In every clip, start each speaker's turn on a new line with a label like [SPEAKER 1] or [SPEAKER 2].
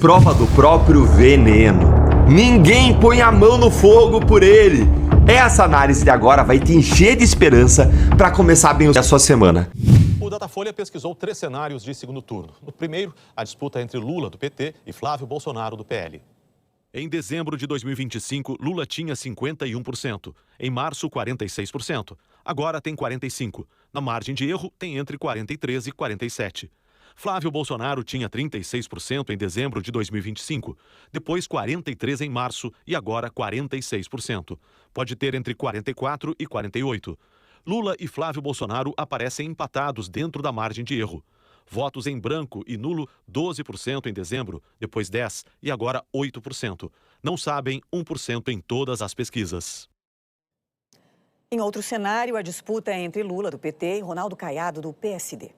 [SPEAKER 1] Prova do próprio veneno. Ninguém põe a mão no fogo por ele. Essa análise de agora vai te encher de esperança para começar bem a sua semana.
[SPEAKER 2] O Datafolha pesquisou 3 cenários de segundo turno. No primeiro, a disputa entre Lula, do PT, e Flávio Bolsonaro, do PL. Em dezembro de 2025, Lula tinha 51%. Em março, 46%. Agora tem 45%. Na margem de erro, tem entre 43% e 47%. Flávio Bolsonaro tinha 36% em dezembro de 2025. Depois, 43% em março e agora 46%. Pode ter entre 44% e 48%. Lula e Flávio Bolsonaro aparecem empatados dentro da margem de erro. Votos em branco e nulo, 12% em dezembro, depois 10% e agora 8%. Não sabem 1% em todas as pesquisas.
[SPEAKER 3] Em outro cenário, a disputa é entre Lula, do PT, e Ronaldo Caiado, do PSD.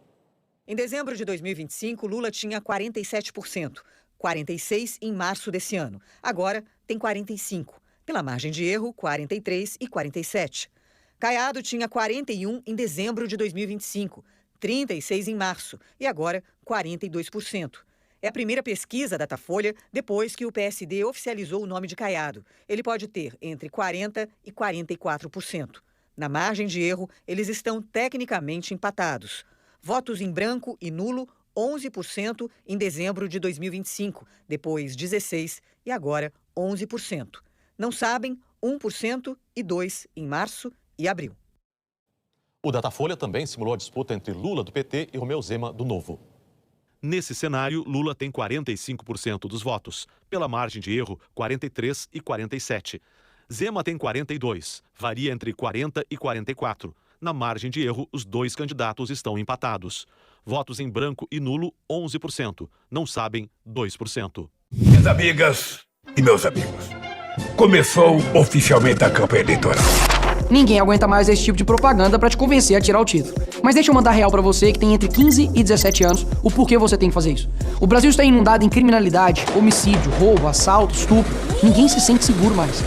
[SPEAKER 3] Em dezembro de 2025, Lula tinha 47%, 46% em março desse ano. Agora tem 45%. Pela margem de erro, 43% e 47%. Caiado tinha 41% em dezembro de 2025, 36% em março e agora 42%. É a primeira pesquisa da Datafolha depois que o PSD oficializou o nome de Caiado. Ele pode ter entre 40% e 44%. Na margem de erro, eles estão tecnicamente empatados. Votos em branco e nulo, 11% em dezembro de 2025, depois 16% e agora 11%. Não sabem 1% e 2% em março e abril.
[SPEAKER 2] O Datafolha também simulou a disputa entre Lula, do PT, e Romeu Zema, do Novo. Nesse cenário, Lula tem 45% dos votos. Pela margem de erro, 43% e 47%. Zema tem 42%, varia entre 40% e 44%. Na margem de erro, os dois candidatos estão empatados. Votos em branco e nulo, 11%. Não sabem, 2%.
[SPEAKER 4] Minhas amigas e meus amigos, começou oficialmente a campanha eleitoral.
[SPEAKER 5] Ninguém aguenta mais esse tipo de propaganda pra te convencer a tirar o título. Mas deixa eu mandar real pra você que tem entre 15 e 17 anos o porquê você tem que fazer isso. O Brasil está inundado em criminalidade, homicídio, roubo, assalto, estupro. Ninguém se sente seguro mais.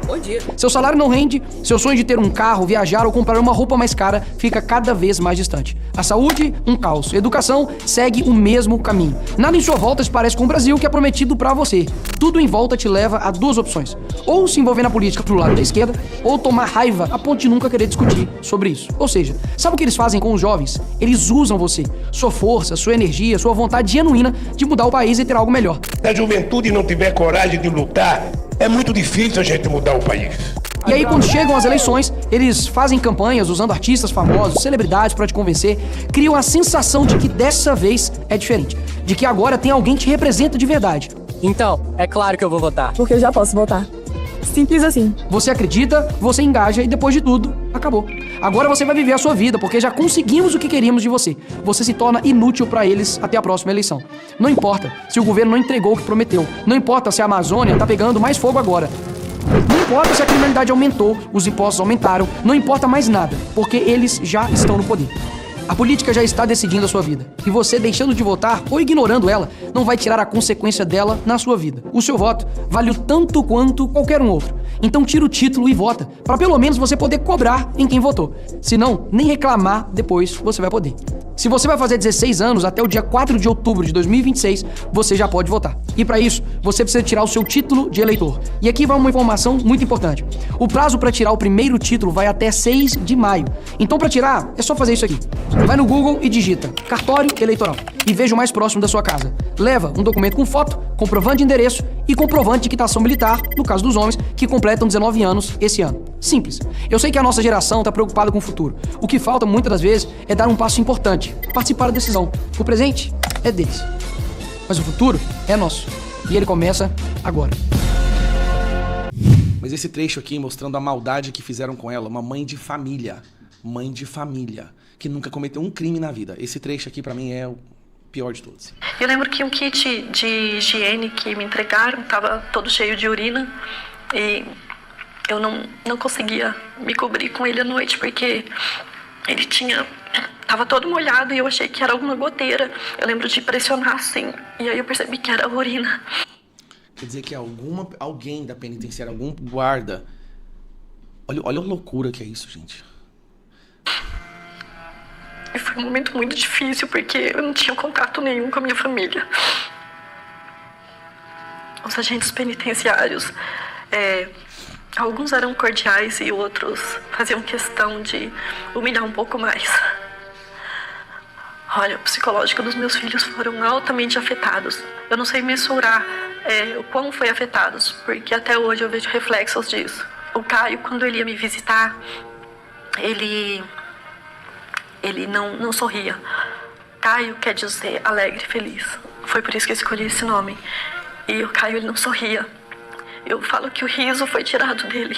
[SPEAKER 3] Bom dia.
[SPEAKER 5] Seu salário não rende, seu sonho de ter um carro, viajar ou comprar uma roupa mais cara fica cada vez mais distante. A saúde, um caos. A educação segue o mesmo caminho. Nada em sua volta se parece com o Brasil que é prometido pra você. Tudo em volta te leva a duas opções. Ou se envolver na política pro lado da esquerda, ou tomar raiva a ponto de nunca querer discutir sobre isso. Ou seja, sabe o que eles fazem com os jovens? Eles usam você, sua força, sua energia, sua vontade genuína de mudar o país e ter algo melhor.
[SPEAKER 4] Se a juventude não tiver coragem de lutar, é muito difícil a gente mudar o país.
[SPEAKER 5] E aí, quando chegam as eleições, eles fazem campanhas usando artistas famosos, celebridades pra te convencer, criam a sensação de que dessa vez é diferente, de que agora tem alguém que te representa de verdade.
[SPEAKER 6] Então, é claro que eu vou votar.
[SPEAKER 7] Porque eu já posso votar. Simples assim.
[SPEAKER 5] Você acredita, você engaja e depois de tudo, acabou. Agora você vai viver a sua vida, porque já conseguimos o que queríamos de você. Você se torna inútil pra eles até a próxima eleição. Não importa se o governo não entregou o que prometeu. Não importa se a Amazônia tá pegando mais fogo agora. Não importa se a criminalidade aumentou, os impostos aumentaram, não importa mais nada, porque eles já estão no poder. A política já está decidindo a sua vida. E você deixando de votar ou ignorando ela não vai tirar a consequência dela na sua vida. O seu voto vale o tanto quanto qualquer um outro. Então tira o título e vota, para pelo menos você poder cobrar em quem votou. Se não, nem reclamar depois você vai poder. Se você vai fazer 16 anos até o dia 4 de outubro de 2026, você já pode votar. E para isso, você precisa tirar o seu título de eleitor. E aqui vai uma informação muito importante. O prazo para tirar o primeiro título vai até 6 de maio. Então para tirar, é só fazer isso aqui. Vai no Google e digita cartório eleitoral e veja o mais próximo da sua casa. Leva um documento com foto, comprovante de endereço e comprovante de quitação militar, no caso dos homens, que completam 19 anos esse ano. Simples. Eu sei que a nossa geração está preocupada com o futuro. O que falta muitas das vezes é dar um passo importante, participar da decisão. O presente é deles, mas o futuro é nosso. E ele começa agora.
[SPEAKER 8] Mas esse trecho aqui mostrando a maldade que fizeram com ela, uma mãe de família, que nunca cometeu um crime na vida. Esse trecho aqui pra mim é o pior de todos.
[SPEAKER 9] Eu lembro que um kit de higiene que me entregaram tava todo cheio de urina e eu não conseguia me cobrir com ele à noite porque ele tava todo molhado e eu achei que era alguma goteira. Eu lembro de pressionar assim e aí eu percebi que era urina.
[SPEAKER 8] Quer dizer que alguém da penitenciária, algum guarda... Olha a loucura que é isso, gente.
[SPEAKER 9] E foi um momento muito difícil porque eu não tinha contato nenhum com a minha família. os agentes penitenciários, alguns eram cordiais e outros faziam questão de humilhar um pouco mais. Olha, o psicológico dos meus filhos foram altamente afetados. Eu não sei mensurar o quão foi afetados, porque até hoje eu vejo reflexos disso. O Caio, quando ele ia me visitar, ele não sorria. Caio quer dizer alegre, feliz. Foi por isso que eu escolhi esse nome. E o Caio, ele não sorria. Eu falo que o riso foi tirado dele.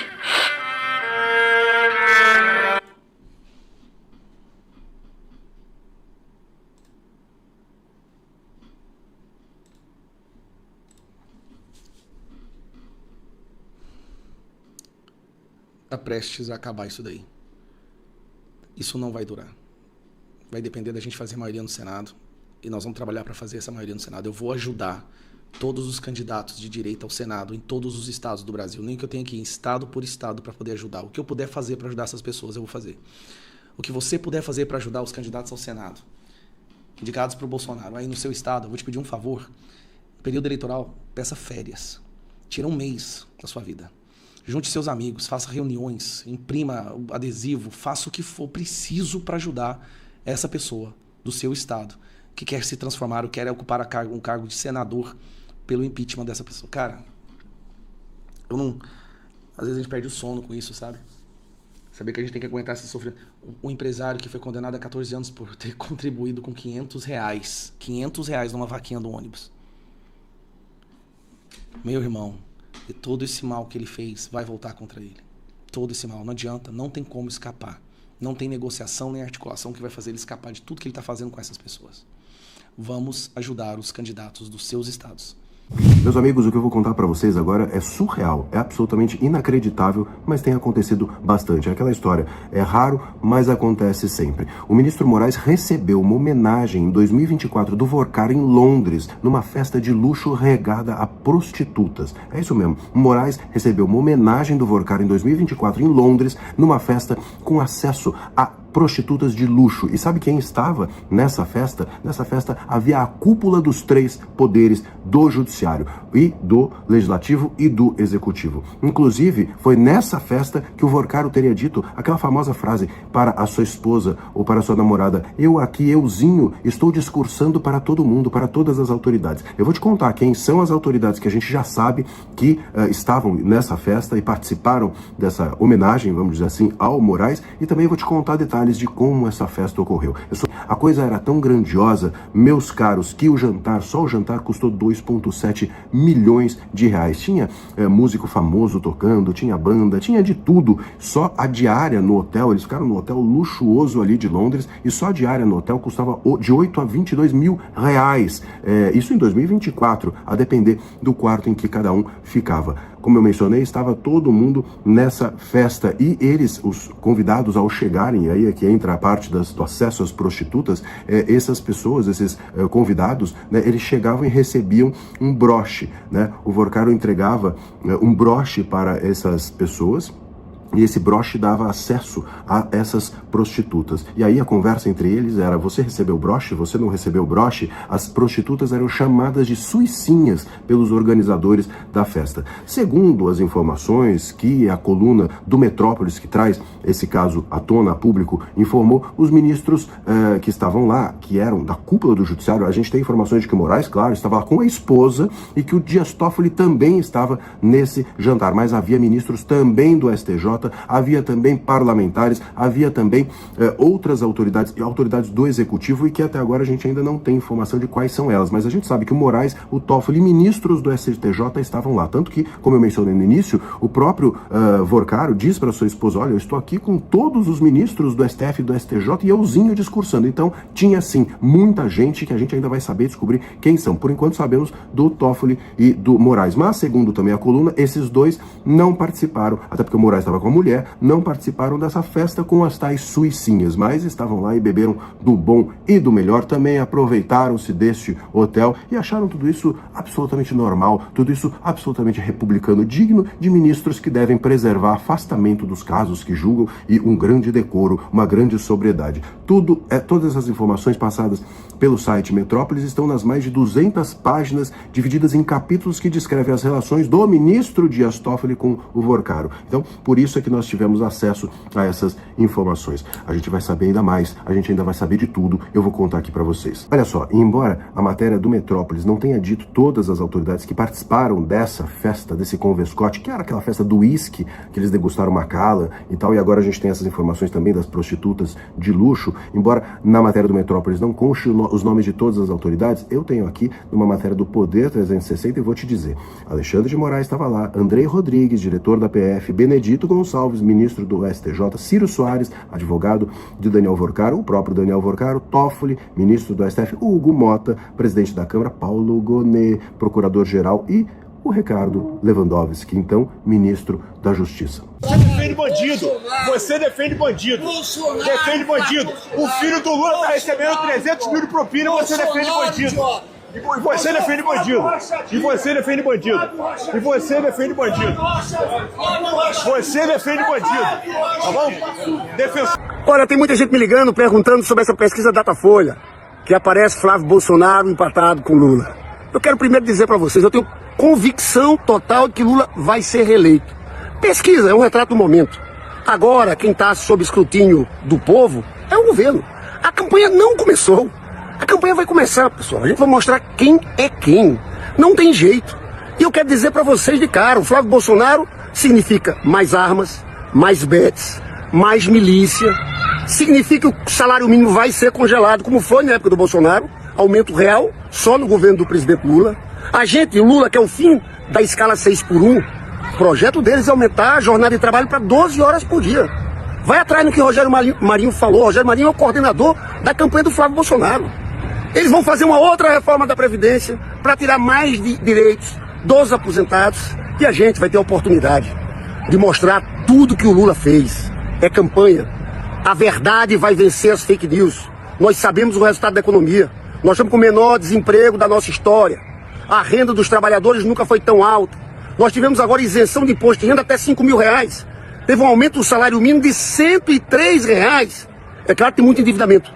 [SPEAKER 8] Tá prestes a acabar isso daí. Isso não vai durar. Vai depender da gente fazer maioria no Senado. E nós vamos trabalhar para fazer essa maioria no Senado. Eu vou ajudar todos os candidatos de direita ao Senado em todos os estados do Brasil. Nem que eu tenha que ir estado por estado para poder ajudar. O que eu puder fazer para ajudar essas pessoas, eu vou fazer. O que você puder fazer para ajudar os candidatos ao Senado, indicados para o Bolsonaro, aí no seu estado, eu vou te pedir um favor. No período eleitoral, peça férias. Tira um mês da sua vida. Junte seus amigos, faça reuniões, imprima adesivo, faça o que for preciso para ajudar essa pessoa do seu estado que quer se transformar ou quer ocupar um cargo de senador pelo impeachment dessa pessoa. Cara, eu não... Às vezes a gente perde o sono com isso, sabe? Saber que a gente tem que aguentar esse sofrimento. Um empresário que foi condenado a 14 anos por ter contribuído com R$500. R$500 numa vaquinha do ônibus. Meu irmão, e todo esse mal que ele fez vai voltar contra ele. Todo esse mal. Não adianta, não tem como escapar. Não tem negociação nem articulação que vai fazer ele escapar de tudo que ele está fazendo com essas pessoas. Vamos ajudar os candidatos dos seus estados.
[SPEAKER 10] Meus amigos, o que eu vou contar para vocês agora é surreal, é absolutamente inacreditável, mas tem acontecido bastante. É aquela história, é raro, mas acontece sempre. O ministro Moraes recebeu uma homenagem em 2024 do Vorcar em Londres, numa festa de luxo regada a prostitutas. É isso mesmo, o Moraes recebeu uma homenagem do Vorcar em 2024 em Londres, numa festa com acesso a prostitutas de luxo. E sabe quem estava nessa festa? Nessa festa havia a cúpula dos 3 poderes do judiciário, e do legislativo e do executivo. Inclusive, foi nessa festa que o Vorcaro teria dito aquela famosa frase para a sua esposa ou para a sua namorada: eu aqui, euzinho, estou discursando para todo mundo, para todas as autoridades. Eu vou te contar quem são as autoridades que a gente já sabe que estavam nessa festa e participaram dessa homenagem, vamos dizer assim, ao Moraes, e também vou te contar detalhes de como essa festa ocorreu. A coisa era tão grandiosa, meus caros, que só o jantar custou 2,7 milhões de reais. Tinha músico famoso tocando, tinha banda, tinha de tudo. Só a diária no hotel, eles ficaram no hotel luxuoso ali de Londres, e só a diária no hotel custava de 8 a 22 mil reais. Isso em 2024, a depender do quarto em que cada um ficava. Como eu mencionei, estava todo mundo nessa festa, e eles, os convidados, ao chegarem, aí é que entra a parte do acesso às prostitutas, essas pessoas, esses convidados, né, eles chegavam e recebiam um broche, né? O Vorcaro entregava um broche para essas pessoas, e esse broche dava acesso a essas prostitutas. E aí a conversa entre eles era: você recebeu o broche? Você não recebeu o broche? As prostitutas eram chamadas de suicinhas pelos organizadores da festa. Segundo as informações que a coluna do Metrópolis, que traz esse caso à tona, a público, informou, os ministros que estavam lá, que eram da cúpula do judiciário, a gente tem informações de que o Moraes, claro, estava lá com a esposa, e que o Dias Toffoli também estava nesse jantar, mas havia ministros também do STJ, havia também parlamentares, havia também outras autoridades do executivo, e que até agora a gente ainda não tem informação de quais são elas, mas a gente sabe que o Moraes, o Toffoli e ministros do STJ estavam lá, tanto que, como eu mencionei no início, o próprio Vorcaro diz para sua esposa: olha, eu estou aqui com todos os ministros do STF e do STJ e euzinho discursando. Então tinha sim muita gente que a gente ainda vai saber descobrir quem são. Por enquanto sabemos do Toffoli e do Moraes, mas segundo também a coluna, esses dois não participaram, até porque o Moraes estava com a mulher, não participaram dessa festa com as tais suicinhas, mas estavam lá e beberam do bom e do melhor, também aproveitaram-se deste hotel e acharam tudo isso absolutamente normal, tudo isso absolutamente republicano, digno de ministros que devem preservar afastamento dos casos que julgam e um grande decoro, uma grande sobriedade. Todas as informações passadas pelo site Metrópolis estão nas mais de 200 páginas divididas em capítulos que descrevem as relações do ministro Dias Toffoli com o Vorcaro. Então, por isso é que nós tivemos acesso a essas informações. A gente vai saber ainda mais, a gente ainda vai saber de tudo, eu vou contar aqui para vocês. Olha só, embora a matéria do Metrópolis não tenha dito todas as autoridades que participaram dessa festa, desse convescote, que era aquela festa do uísque, que eles degustaram Macallan e tal, e agora a gente tem essas informações também das prostitutas de luxo, embora na matéria do Metrópolis não conste os nomes de todas as autoridades, eu tenho aqui numa matéria do Poder 360 e vou te dizer, Alexandre de Moraes estava lá, Andrei Rodrigues, diretor da PF, Benedito Gonçalves, ministro do STJ, Ciro Soares, advogado de Daniel Vorcaro, o próprio Daniel Vorcaro, Toffoli, ministro do STF, Hugo Mota, presidente da Câmara, Paulo Gonet, procurador-geral e o Ricardo Lewandowski, então ministro da Justiça.
[SPEAKER 11] Você defende bandido! Você defende bandido! Defende bandido! O filho do Lula está recebendo 300 mil de propina e você defende bandido! E você defende bandido! E você defende bandido! E você defende bandido! Você defende bandido! Tá bom? Defensor.
[SPEAKER 12] Olha, tem muita gente me ligando perguntando sobre essa pesquisa Datafolha, que aparece Flávio Bolsonaro empatado com Lula. Eu quero primeiro dizer para vocês, eu tenho convicção total de que Lula vai ser reeleito. Pesquisa é um retrato do momento. Agora, quem está sob escrutínio do povo é o governo. A campanha não começou. A campanha vai começar, pessoal. A gente vai mostrar quem é quem. Não tem jeito. E eu quero dizer para vocês de cara, o Flávio Bolsonaro significa mais armas, mais bets, mais milícia. Significa que o salário mínimo vai ser congelado, como foi na época do Bolsonaro. Aumento real, só no governo do presidente Lula. A gente, o Lula, que é o fim da escala 6x1, o projeto deles é aumentar a jornada de trabalho para 12 horas por dia. Vai atrás no que o Rogério Marinho falou. Rogério Marinho é o coordenador da campanha do Flávio Bolsonaro. Eles vão fazer uma outra reforma da Previdência para tirar mais direitos dos aposentados e a gente vai ter a oportunidade de mostrar tudo que o Lula fez. É campanha. A verdade vai vencer as fake news. Nós sabemos o resultado da economia. Nós estamos com o menor desemprego da nossa história. A renda dos trabalhadores nunca foi tão alta. Nós tivemos agora isenção de imposto de renda até R$5.000. Teve um aumento do salário mínimo de R$103. É claro que tem muito endividamento,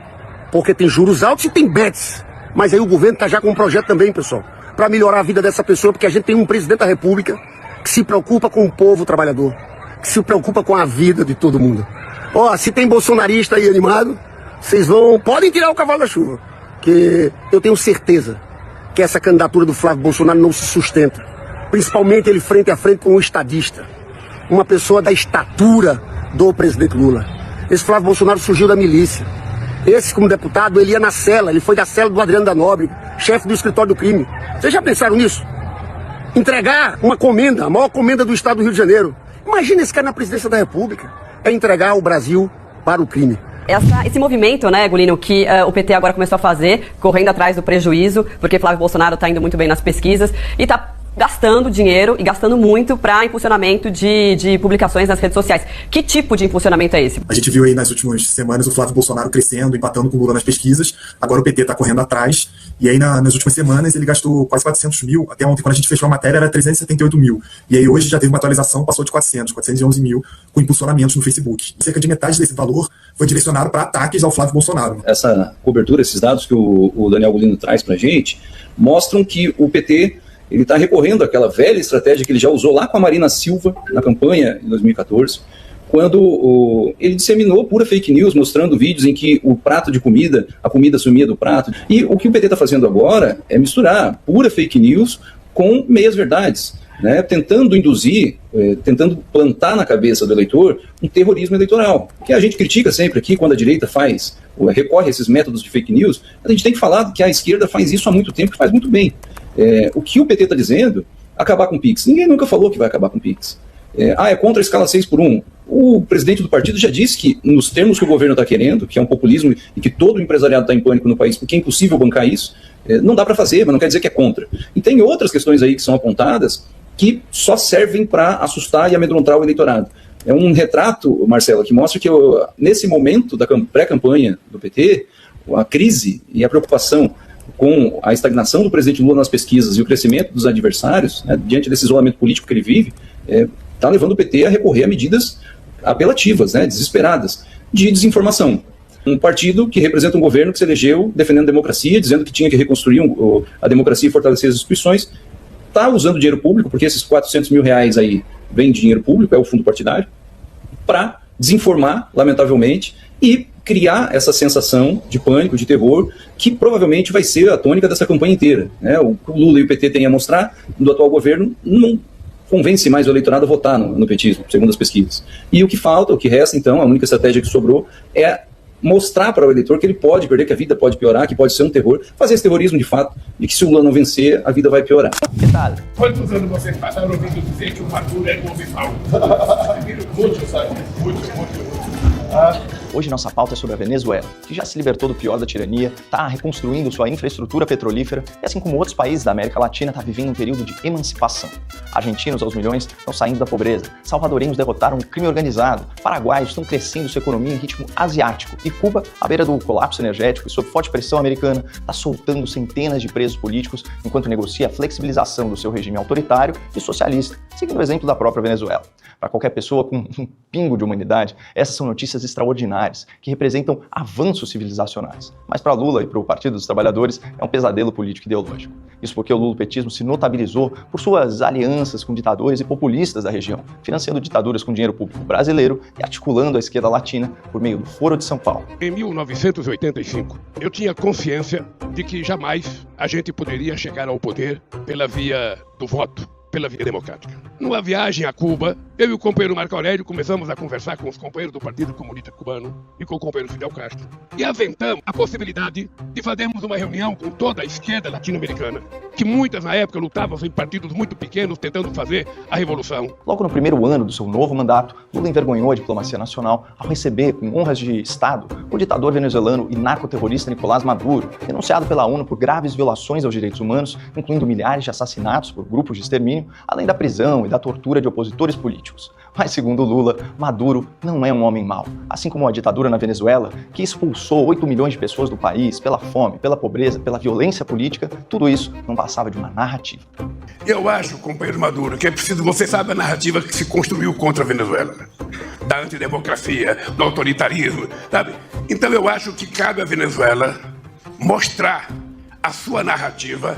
[SPEAKER 12] porque tem juros altos e tem bets. Mas aí o governo está já com um projeto também, pessoal, para melhorar a vida dessa pessoa, porque a gente tem um presidente da República que se preocupa com o povo trabalhador, que se preocupa com a vida de todo mundo. Ó, se tem bolsonarista aí animado, vocês podem tirar o cavalo da chuva, que eu tenho certeza que essa candidatura do Flávio Bolsonaro não se sustenta. Principalmente ele frente a frente com um estadista, uma pessoa da estatura do presidente Lula. Esse Flávio Bolsonaro surgiu da milícia. Esse, como deputado, ele ia na cela, ele foi da cela do Adriano da Nóbrega, chefe do escritório do crime. Vocês já pensaram nisso? Entregar uma comenda, a maior comenda do estado do Rio de Janeiro. Imagina esse cara na presidência da República. É entregar o Brasil para o crime.
[SPEAKER 13] Esse movimento, né, Golino, que o PT agora começou a fazer, correndo atrás do prejuízo, porque Flávio Bolsonaro está indo muito bem nas pesquisas e está gastando dinheiro e gastando muito para impulsionamento de publicações nas redes sociais. Que tipo de impulsionamento é esse?
[SPEAKER 14] A gente viu aí nas últimas semanas o Flávio Bolsonaro crescendo, empatando com o Lula nas pesquisas. Agora o PT está correndo atrás. E aí nas últimas semanas ele gastou quase 400 mil. Até ontem, quando a gente fechou a matéria, era 378 mil. E aí hoje já teve uma atualização, passou de 411 mil com impulsionamentos no Facebook. Cerca de metade desse valor foi direcionado para ataques ao Flávio Bolsonaro.
[SPEAKER 15] Essa cobertura, esses dados que o Daniel Golino traz para a gente, mostram que o PT ele está recorrendo àquela velha estratégia que ele já usou lá com a Marina Silva na campanha em 2014, quando ele disseminou pura fake news, mostrando vídeos em que o prato de comida, a comida sumia do prato. E o que o PT está fazendo agora é misturar pura fake news com meias verdades, né? Tentando induzir, tentando plantar na cabeça do eleitor um terrorismo eleitoral, que a gente critica sempre aqui quando a direita recorre a esses métodos de fake news. A gente tem que falar que a esquerda faz isso há muito tempo e faz muito bem. O que o PT está dizendo, acabar com o PIX. Ninguém nunca falou que vai acabar com o PIX. É contra a escala 6x1. O presidente do partido já disse que, nos termos que o governo está querendo, que é um populismo e que todo o empresariado está em pânico no país, porque é impossível bancar isso, não dá para fazer, mas não quer dizer que é contra. E tem outras questões aí que são apontadas que só servem para assustar e amedrontar o eleitorado. É um retrato, Marcelo, que mostra que nesse momento da pré-campanha do PT, a crise e a preocupação com a estagnação do presidente Lula nas pesquisas e o crescimento dos adversários, né, diante desse isolamento político que ele vive, está levando o PT a recorrer a medidas apelativas, né, desesperadas, de desinformação. Um partido que representa um governo que se elegeu defendendo a democracia, dizendo que tinha que reconstruir a democracia e fortalecer as instituições, está usando dinheiro público, porque esses 400 mil reais aí vem de dinheiro público, é o fundo partidário, para desinformar, lamentavelmente, e criar essa sensação de pânico, de terror, que provavelmente vai ser a tônica dessa campanha inteira, né? O Lula e o PT têm a mostrar, do atual governo, não convence mais o eleitorado a votar no petismo, segundo as pesquisas. E o que falta, o que resta, então, a única estratégia que sobrou é mostrar para o eleitor que ele pode perder, que a vida pode piorar, que pode ser um terror, fazer esse terrorismo de fato, e que se o Lula não vencer, a vida vai piorar.
[SPEAKER 4] Quantos anos vocês passaram ouvindo dizer que o Maduro é um homem mau? Muito, sabe? Muito.
[SPEAKER 16] Hoje nossa pauta é sobre a Venezuela, que já se libertou do pior da tirania, está reconstruindo sua infraestrutura petrolífera e, assim como outros países da América Latina, está vivendo um período de emancipação. Argentinos aos milhões estão saindo da pobreza, salvadorenhos derrotaram o crime organizado, paraguaios estão crescendo sua economia em ritmo asiático e Cuba, à beira do colapso energético e sob forte pressão americana, está soltando centenas de presos políticos enquanto negocia a flexibilização do seu regime autoritário e socialista, seguindo o exemplo da própria Venezuela. Para qualquer pessoa com um pingo de humanidade, essas são notícias extraordinárias, que representam avanços civilizacionais. Mas para Lula e para o Partido dos Trabalhadores é um pesadelo político ideológico. Isso porque o lulopetismo se notabilizou por suas alianças com ditadores e populistas da região, financiando ditaduras com dinheiro público brasileiro e articulando a esquerda latina por meio do Foro de São Paulo.
[SPEAKER 4] Em 1985, eu tinha consciência de que jamais a gente poderia chegar ao poder pela via do voto, pela via democrática. Numa viagem a Cuba, eu e o companheiro Marco Aurélio começamos a conversar com os companheiros do Partido Comunista Cubano e com o companheiro Fidel Castro e aventamos a possibilidade de fazermos uma reunião com toda a esquerda latino-americana, que muitas na época lutavam em partidos muito pequenos tentando fazer a revolução.
[SPEAKER 16] Logo no primeiro ano do seu novo mandato, Lula envergonhou a diplomacia nacional ao receber com honras de Estado o ditador venezuelano e narcoterrorista Nicolás Maduro, denunciado pela ONU por graves violações aos direitos humanos, incluindo milhares de assassinatos por grupos de extermínio, além da prisão e da tortura de opositores políticos. Mas, segundo Lula, Maduro não é um homem mau. Assim como a ditadura na Venezuela, que expulsou 8 milhões de pessoas do país pela fome, pela pobreza, pela violência política, tudo isso não passava de uma narrativa.
[SPEAKER 4] Eu acho, companheiro Maduro, que é preciso, você sabe a narrativa que se construiu contra a Venezuela, da antidemocracia, do autoritarismo, sabe? Então eu acho que cabe à Venezuela mostrar a sua narrativa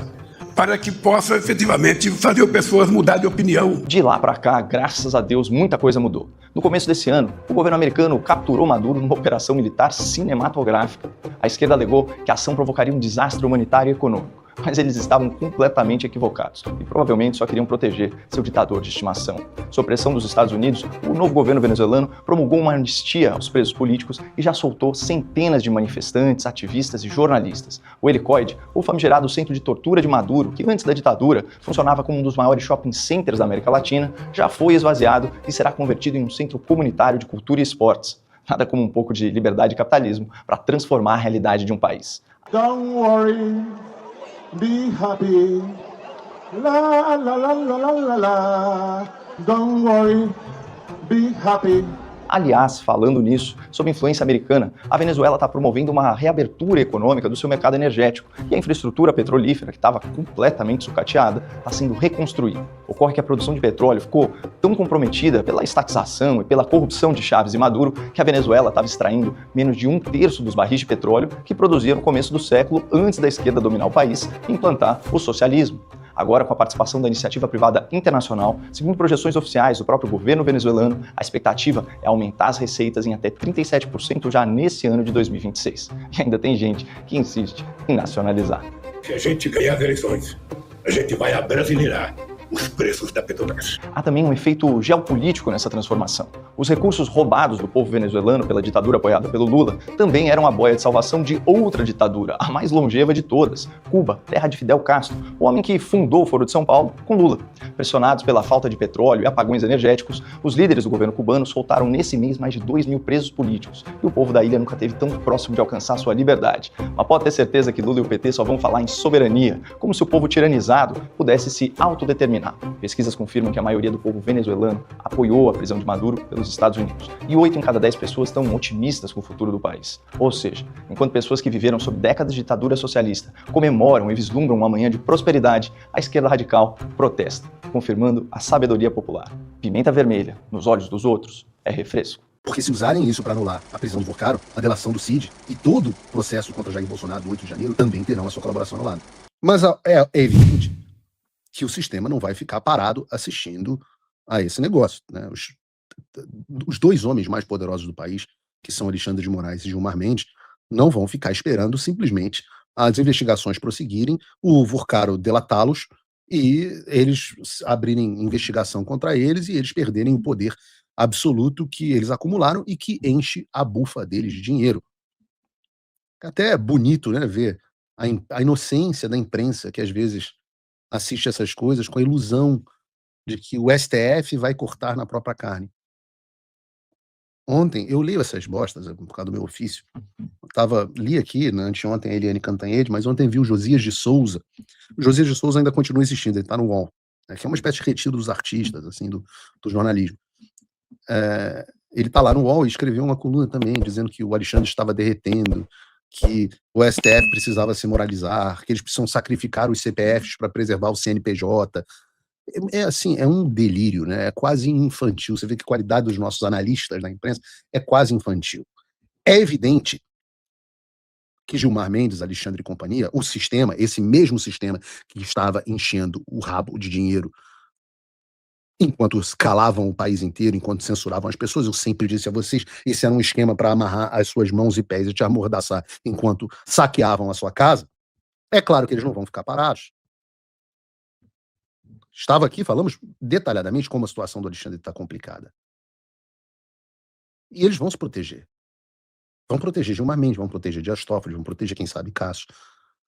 [SPEAKER 4] para que possa efetivamente fazer pessoas mudar de opinião.
[SPEAKER 16] De lá para cá, graças a Deus, muita coisa mudou. No começo desse ano, o governo americano capturou Maduro numa operação militar cinematográfica. A esquerda alegou que a ação provocaria um desastre humanitário e econômico, mas eles estavam completamente equivocados e provavelmente só queriam proteger seu ditador de estimação. Sob pressão dos Estados Unidos, o novo governo venezuelano promulgou uma anistia aos presos políticos e já soltou centenas de manifestantes, ativistas e jornalistas. O Helicoide, o famigerado centro de tortura de Maduro, que antes da ditadura funcionava como um dos maiores shopping centers da América Latina, já foi esvaziado e será convertido em um centro comunitário de cultura e esportes. Nada como um pouco de liberdade e capitalismo para transformar a realidade de um país.
[SPEAKER 17] Don't worry. Be happy, la la la la la la la. Don't worry, be happy.
[SPEAKER 16] Aliás, falando nisso, sob influência americana, a Venezuela está promovendo uma reabertura econômica do seu mercado energético e a infraestrutura petrolífera, que estava completamente sucateada, está sendo reconstruída. Ocorre que a produção de petróleo ficou tão comprometida pela estatização e pela corrupção de Chávez e Maduro que a Venezuela estava extraindo menos de 1/3 dos barris de petróleo que produzia no começo do século antes da esquerda dominar o país e implantar o socialismo. Agora, com a participação da iniciativa privada internacional, segundo projeções oficiais do próprio governo venezuelano, a expectativa é aumentar as receitas em até 37% já nesse ano de 2026. E ainda tem gente que insiste em nacionalizar.
[SPEAKER 4] Se a gente ganhar as eleições, a gente vai abrasileirar os preços da Petrobras.
[SPEAKER 16] Há também um efeito geopolítico nessa transformação. Os recursos roubados do povo venezuelano pela ditadura apoiada pelo Lula também eram a boia de salvação de outra ditadura, a mais longeva de todas, Cuba, terra de Fidel Castro, o homem que fundou o Foro de São Paulo com Lula. Pressionados pela falta de petróleo e apagões energéticos, os líderes do governo cubano soltaram nesse mês mais de 2 mil presos políticos, e o povo da ilha nunca esteve tão próximo de alcançar sua liberdade. Mas pode ter certeza que Lula e o PT só vão falar em soberania, como se o povo tiranizado pudesse se autodeterminar. Pesquisas confirmam que a maioria do povo venezuelano apoiou a prisão de Maduro pelos Estados Unidos. E 8 em cada 10 pessoas estão otimistas com o futuro do país. Ou seja, enquanto pessoas que viveram sob décadas de ditadura socialista comemoram e vislumbram uma manhã de prosperidade, a esquerda radical protesta, confirmando a sabedoria popular. Pimenta vermelha nos olhos dos outros é refresco.
[SPEAKER 10] Porque se usarem isso para anular a prisão do Vorcaro, a delação do Cid e todo o processo contra Jair Bolsonaro do 8 de janeiro, também terão a sua colaboração anulada. Mas é evidente que o sistema não vai ficar parado assistindo a esse negócio, né? Os dois homens mais poderosos do país, que são Alexandre de Moraes e Gilmar Mendes, não vão ficar esperando simplesmente as investigações prosseguirem, o Vorcaro delatá-los e eles abrirem investigação contra eles e eles perderem o poder absoluto que eles acumularam e que enche a bufa deles de dinheiro. Até é bonito, né, ver a inocência da imprensa que às vezes assiste essas coisas com a ilusão de que o STF vai cortar na própria carne. Ontem, eu leio essas bostas por causa do meu ofício. Li aqui, né, anteontem, a Eliane Cantanhede, mas ontem vi o Josias de Souza. O Josias de Souza ainda continua existindo, ele está no UOL, né, que é uma espécie de retiro dos artistas, assim, do jornalismo. Ele está lá no UOL e escreveu uma coluna também, dizendo que o Alexandre estava derretendo, que o STF precisava se moralizar, que eles precisam sacrificar os CPFs para preservar o CNPJ. Assim, é um delírio, né? É quase infantil. Você vê que a qualidade dos nossos analistas da imprensa é quase infantil. É evidente que Gilmar Mendes, Alexandre e companhia, o sistema, esse mesmo sistema que estava enchendo o rabo de dinheiro enquanto calavam o país inteiro, enquanto censuravam as pessoas, eu sempre disse a vocês, esse era um esquema para amarrar as suas mãos e pés e te amordaçar enquanto saqueavam a sua casa. É claro que eles não vão ficar parados. Estava aqui, falamos detalhadamente como a situação do Alexandre está complicada. E eles vão se proteger. Vão proteger Gilmar Mendes, vão proteger Dias Toffoli, vão proteger, quem sabe, Cássio.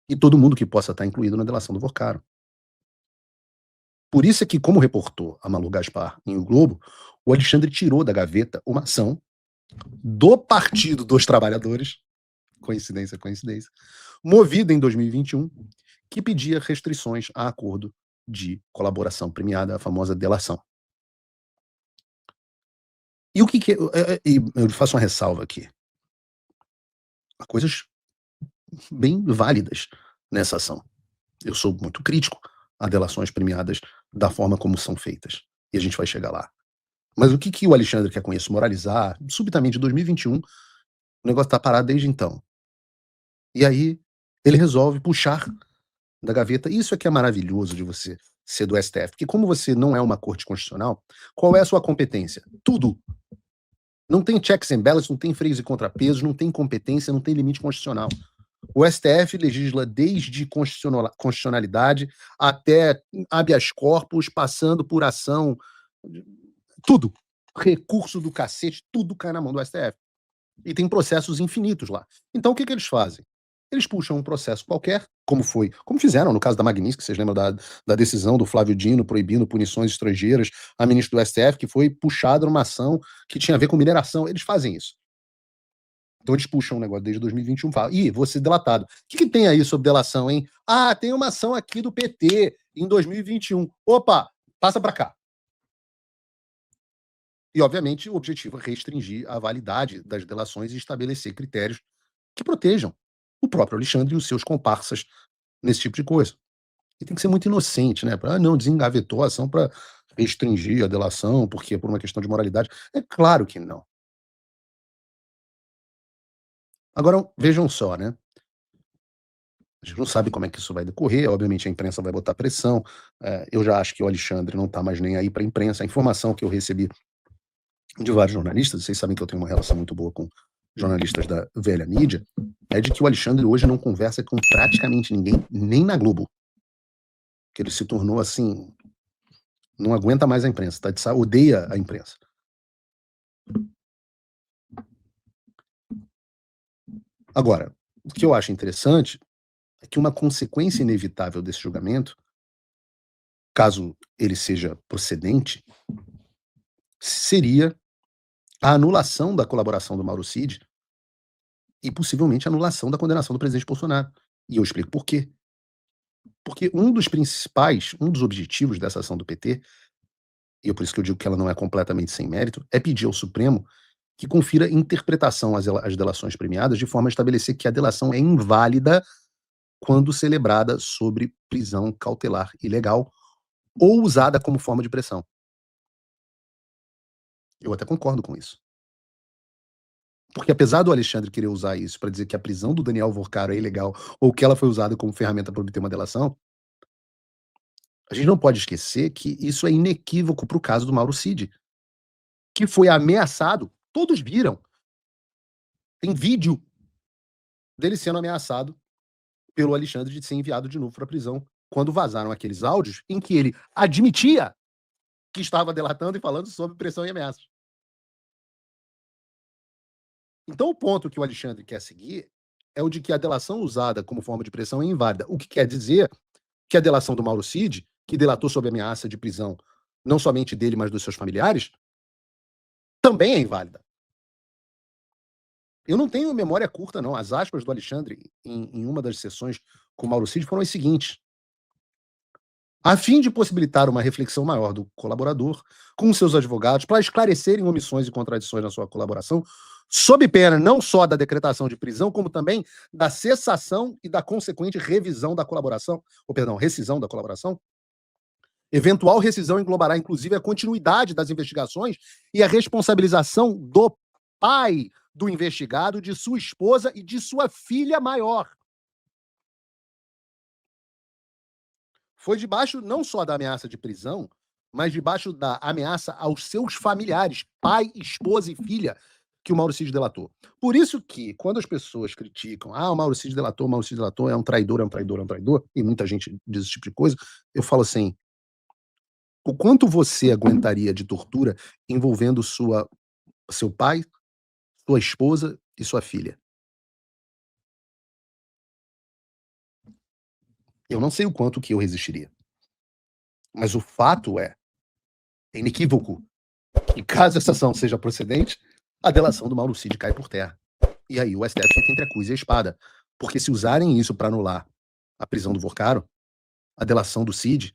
[SPEAKER 10] E todo mundo que possa estar incluído na delação do Vorcaro. Por isso é que, como reportou a Malu Gaspar em O Globo, o Alexandre tirou da gaveta uma ação do Partido dos Trabalhadores, coincidência, movida em 2021, que pedia restrições a acordo de colaboração premiada, a famosa delação. E o que eu faço uma ressalva aqui. Há coisas bem válidas nessa ação. Eu sou muito crítico a delações premiadas da forma como são feitas. E a gente vai chegar lá. Mas o que o Alexandre quer com isso? Moralizar? Subitamente, em 2021, o negócio está parado desde então. E aí, ele resolve puxar da gaveta. Isso é que é maravilhoso de você ser do STF. Porque como você não é uma corte constitucional, qual é a sua competência? Tudo. Não tem checks and balances, não tem freios e contrapesos, não tem competência, não tem limite constitucional. O STF legisla desde constitucionalidade até habeas corpus, passando por ação, tudo. Recurso do cacete, tudo cai na mão do STF. E tem processos infinitos lá. Então o que eles fazem? Eles puxam um processo qualquer, como fizeram no caso da Magnitsky, vocês lembram da decisão do Flávio Dino proibindo punições estrangeiras a ministro do STF, que foi puxada numa ação que tinha a ver com mineração. Eles fazem isso. Então eles puxam um negócio desde 2021 e falam, vou ser delatado. O que tem aí sobre delação, hein? Tem uma ação aqui do PT em 2021. Opa, passa para cá. E, obviamente, o objetivo é restringir a validade das delações e estabelecer critérios que protejam o próprio Alexandre e os seus comparsas nesse tipo de coisa. E tem que ser muito inocente, né? Não, desengavetou a ação para restringir a delação, porque é por uma questão de moralidade. É claro que não. Agora, vejam só, né? A gente não sabe como é que isso vai decorrer, obviamente a imprensa vai botar pressão. Eu já acho que o Alexandre não está mais nem aí para a imprensa. A informação que eu recebi de vários jornalistas, vocês sabem que eu tenho uma relação muito boa com jornalistas da velha mídia, é de que o Alexandre hoje não conversa com praticamente ninguém, nem na Globo. Que ele se tornou assim, não aguenta mais a imprensa, odeia a imprensa. Agora, o que eu acho interessante é que uma consequência inevitável desse julgamento, caso ele seja procedente, seria a anulação da colaboração do Mauro Cid e possivelmente a anulação da condenação do presidente Bolsonaro. E eu explico por quê. Porque um dos objetivos dessa ação do PT, e é por isso que eu digo que ela não é completamente sem mérito, é pedir ao Supremo que confira interpretação às delações premiadas de forma a estabelecer que a delação é inválida quando celebrada sobre prisão cautelar ilegal ou usada como forma de pressão. Eu até concordo com isso.
[SPEAKER 18] Porque apesar do Alexandre querer usar isso para dizer que a prisão do Daniel Vorcaro é ilegal ou que ela foi usada como ferramenta para obter uma delação, a gente não pode esquecer que isso é inequívoco para o caso do Mauro Cid, que foi ameaçado, todos viram. Tem vídeo dele sendo ameaçado pelo Alexandre de ser enviado de novo para a prisão, quando vazaram aqueles áudios em que ele admitia que estava delatando e falando sobre pressão e ameaças. Então o ponto que o Alexandre quer seguir é o de que a delação usada como forma de pressão é inválida, o que quer dizer que a delação do Mauro Cid, que delatou sob ameaça de prisão, não somente dele, mas dos seus familiares, também é inválida. Eu não tenho memória curta, não. As aspas do Alexandre em uma das sessões com o Mauro Cid foram as seguintes: a fim de possibilitar uma reflexão maior do colaborador com seus advogados para esclarecerem omissões e contradições na sua colaboração, sob pena não só da decretação de prisão, como também da cessação e da consequente revisão da colaboração, rescisão da colaboração. Eventual rescisão englobará, inclusive, a continuidade das investigações e a responsabilização do pai do investigado, de sua esposa e de sua filha maior. Foi debaixo não só da ameaça de prisão, mas debaixo da ameaça aos seus familiares, pai, esposa e filha, que o Mauro Cid delatou. Por isso que, quando as pessoas criticam, o Mauro Cid delatou, é um traidor, e muita gente diz esse tipo de coisa, eu falo assim: o quanto você aguentaria de tortura envolvendo seu pai, sua esposa e sua filha? Eu não sei o quanto que eu resistiria. Mas o fato é inequívoco que, caso essa ação seja procedente, a delação do Mauro Cid cai por terra. E aí o STF fica entre a cruz e a espada. Porque se usarem isso para anular a prisão do Vorcaro, a delação do Cid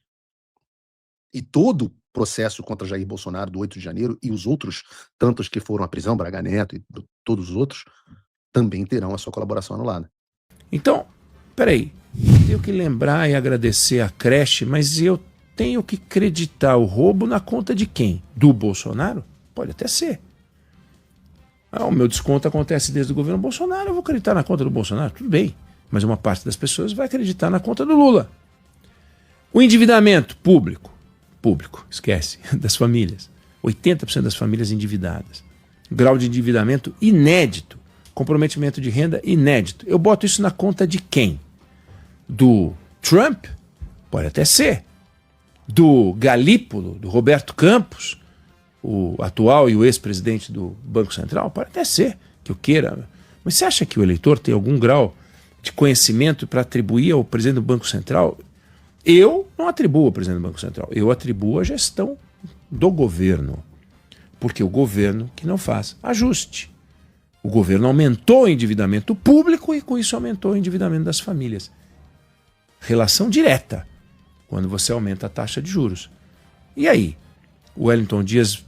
[SPEAKER 18] e todo o processo contra Jair Bolsonaro do 8 de janeiro e os outros tantos que foram à prisão, Braga Neto e todos os outros, também terão a sua colaboração anulada.
[SPEAKER 19] Então, peraí, tenho que lembrar e agradecer a creche, mas eu tenho que acreditar o roubo na conta de quem? Do Bolsonaro? Pode até ser. O meu desconto acontece desde o governo Bolsonaro, eu vou acreditar na conta do Bolsonaro, tudo bem. Mas uma parte das pessoas vai acreditar na conta do Lula. O endividamento público, esquece, das famílias. 80% das famílias endividadas. Grau de endividamento inédito. Comprometimento de renda inédito. Eu boto isso na conta de quem? Do Trump? Pode até ser. Do Galípolo, do Roberto Campos, o atual e o ex-presidente do Banco Central? Pode até ser que eu queira. Mas você acha que o eleitor tem algum grau de conhecimento para atribuir ao presidente do Banco Central? Eu não atribuo ao presidente do Banco Central. Eu atribuo a gestão do governo. Porque o governo que não faz ajuste. O governo aumentou o endividamento público e com isso aumentou o endividamento das famílias. Relação direta quando você aumenta a taxa de juros. E aí? O Wellington Dias,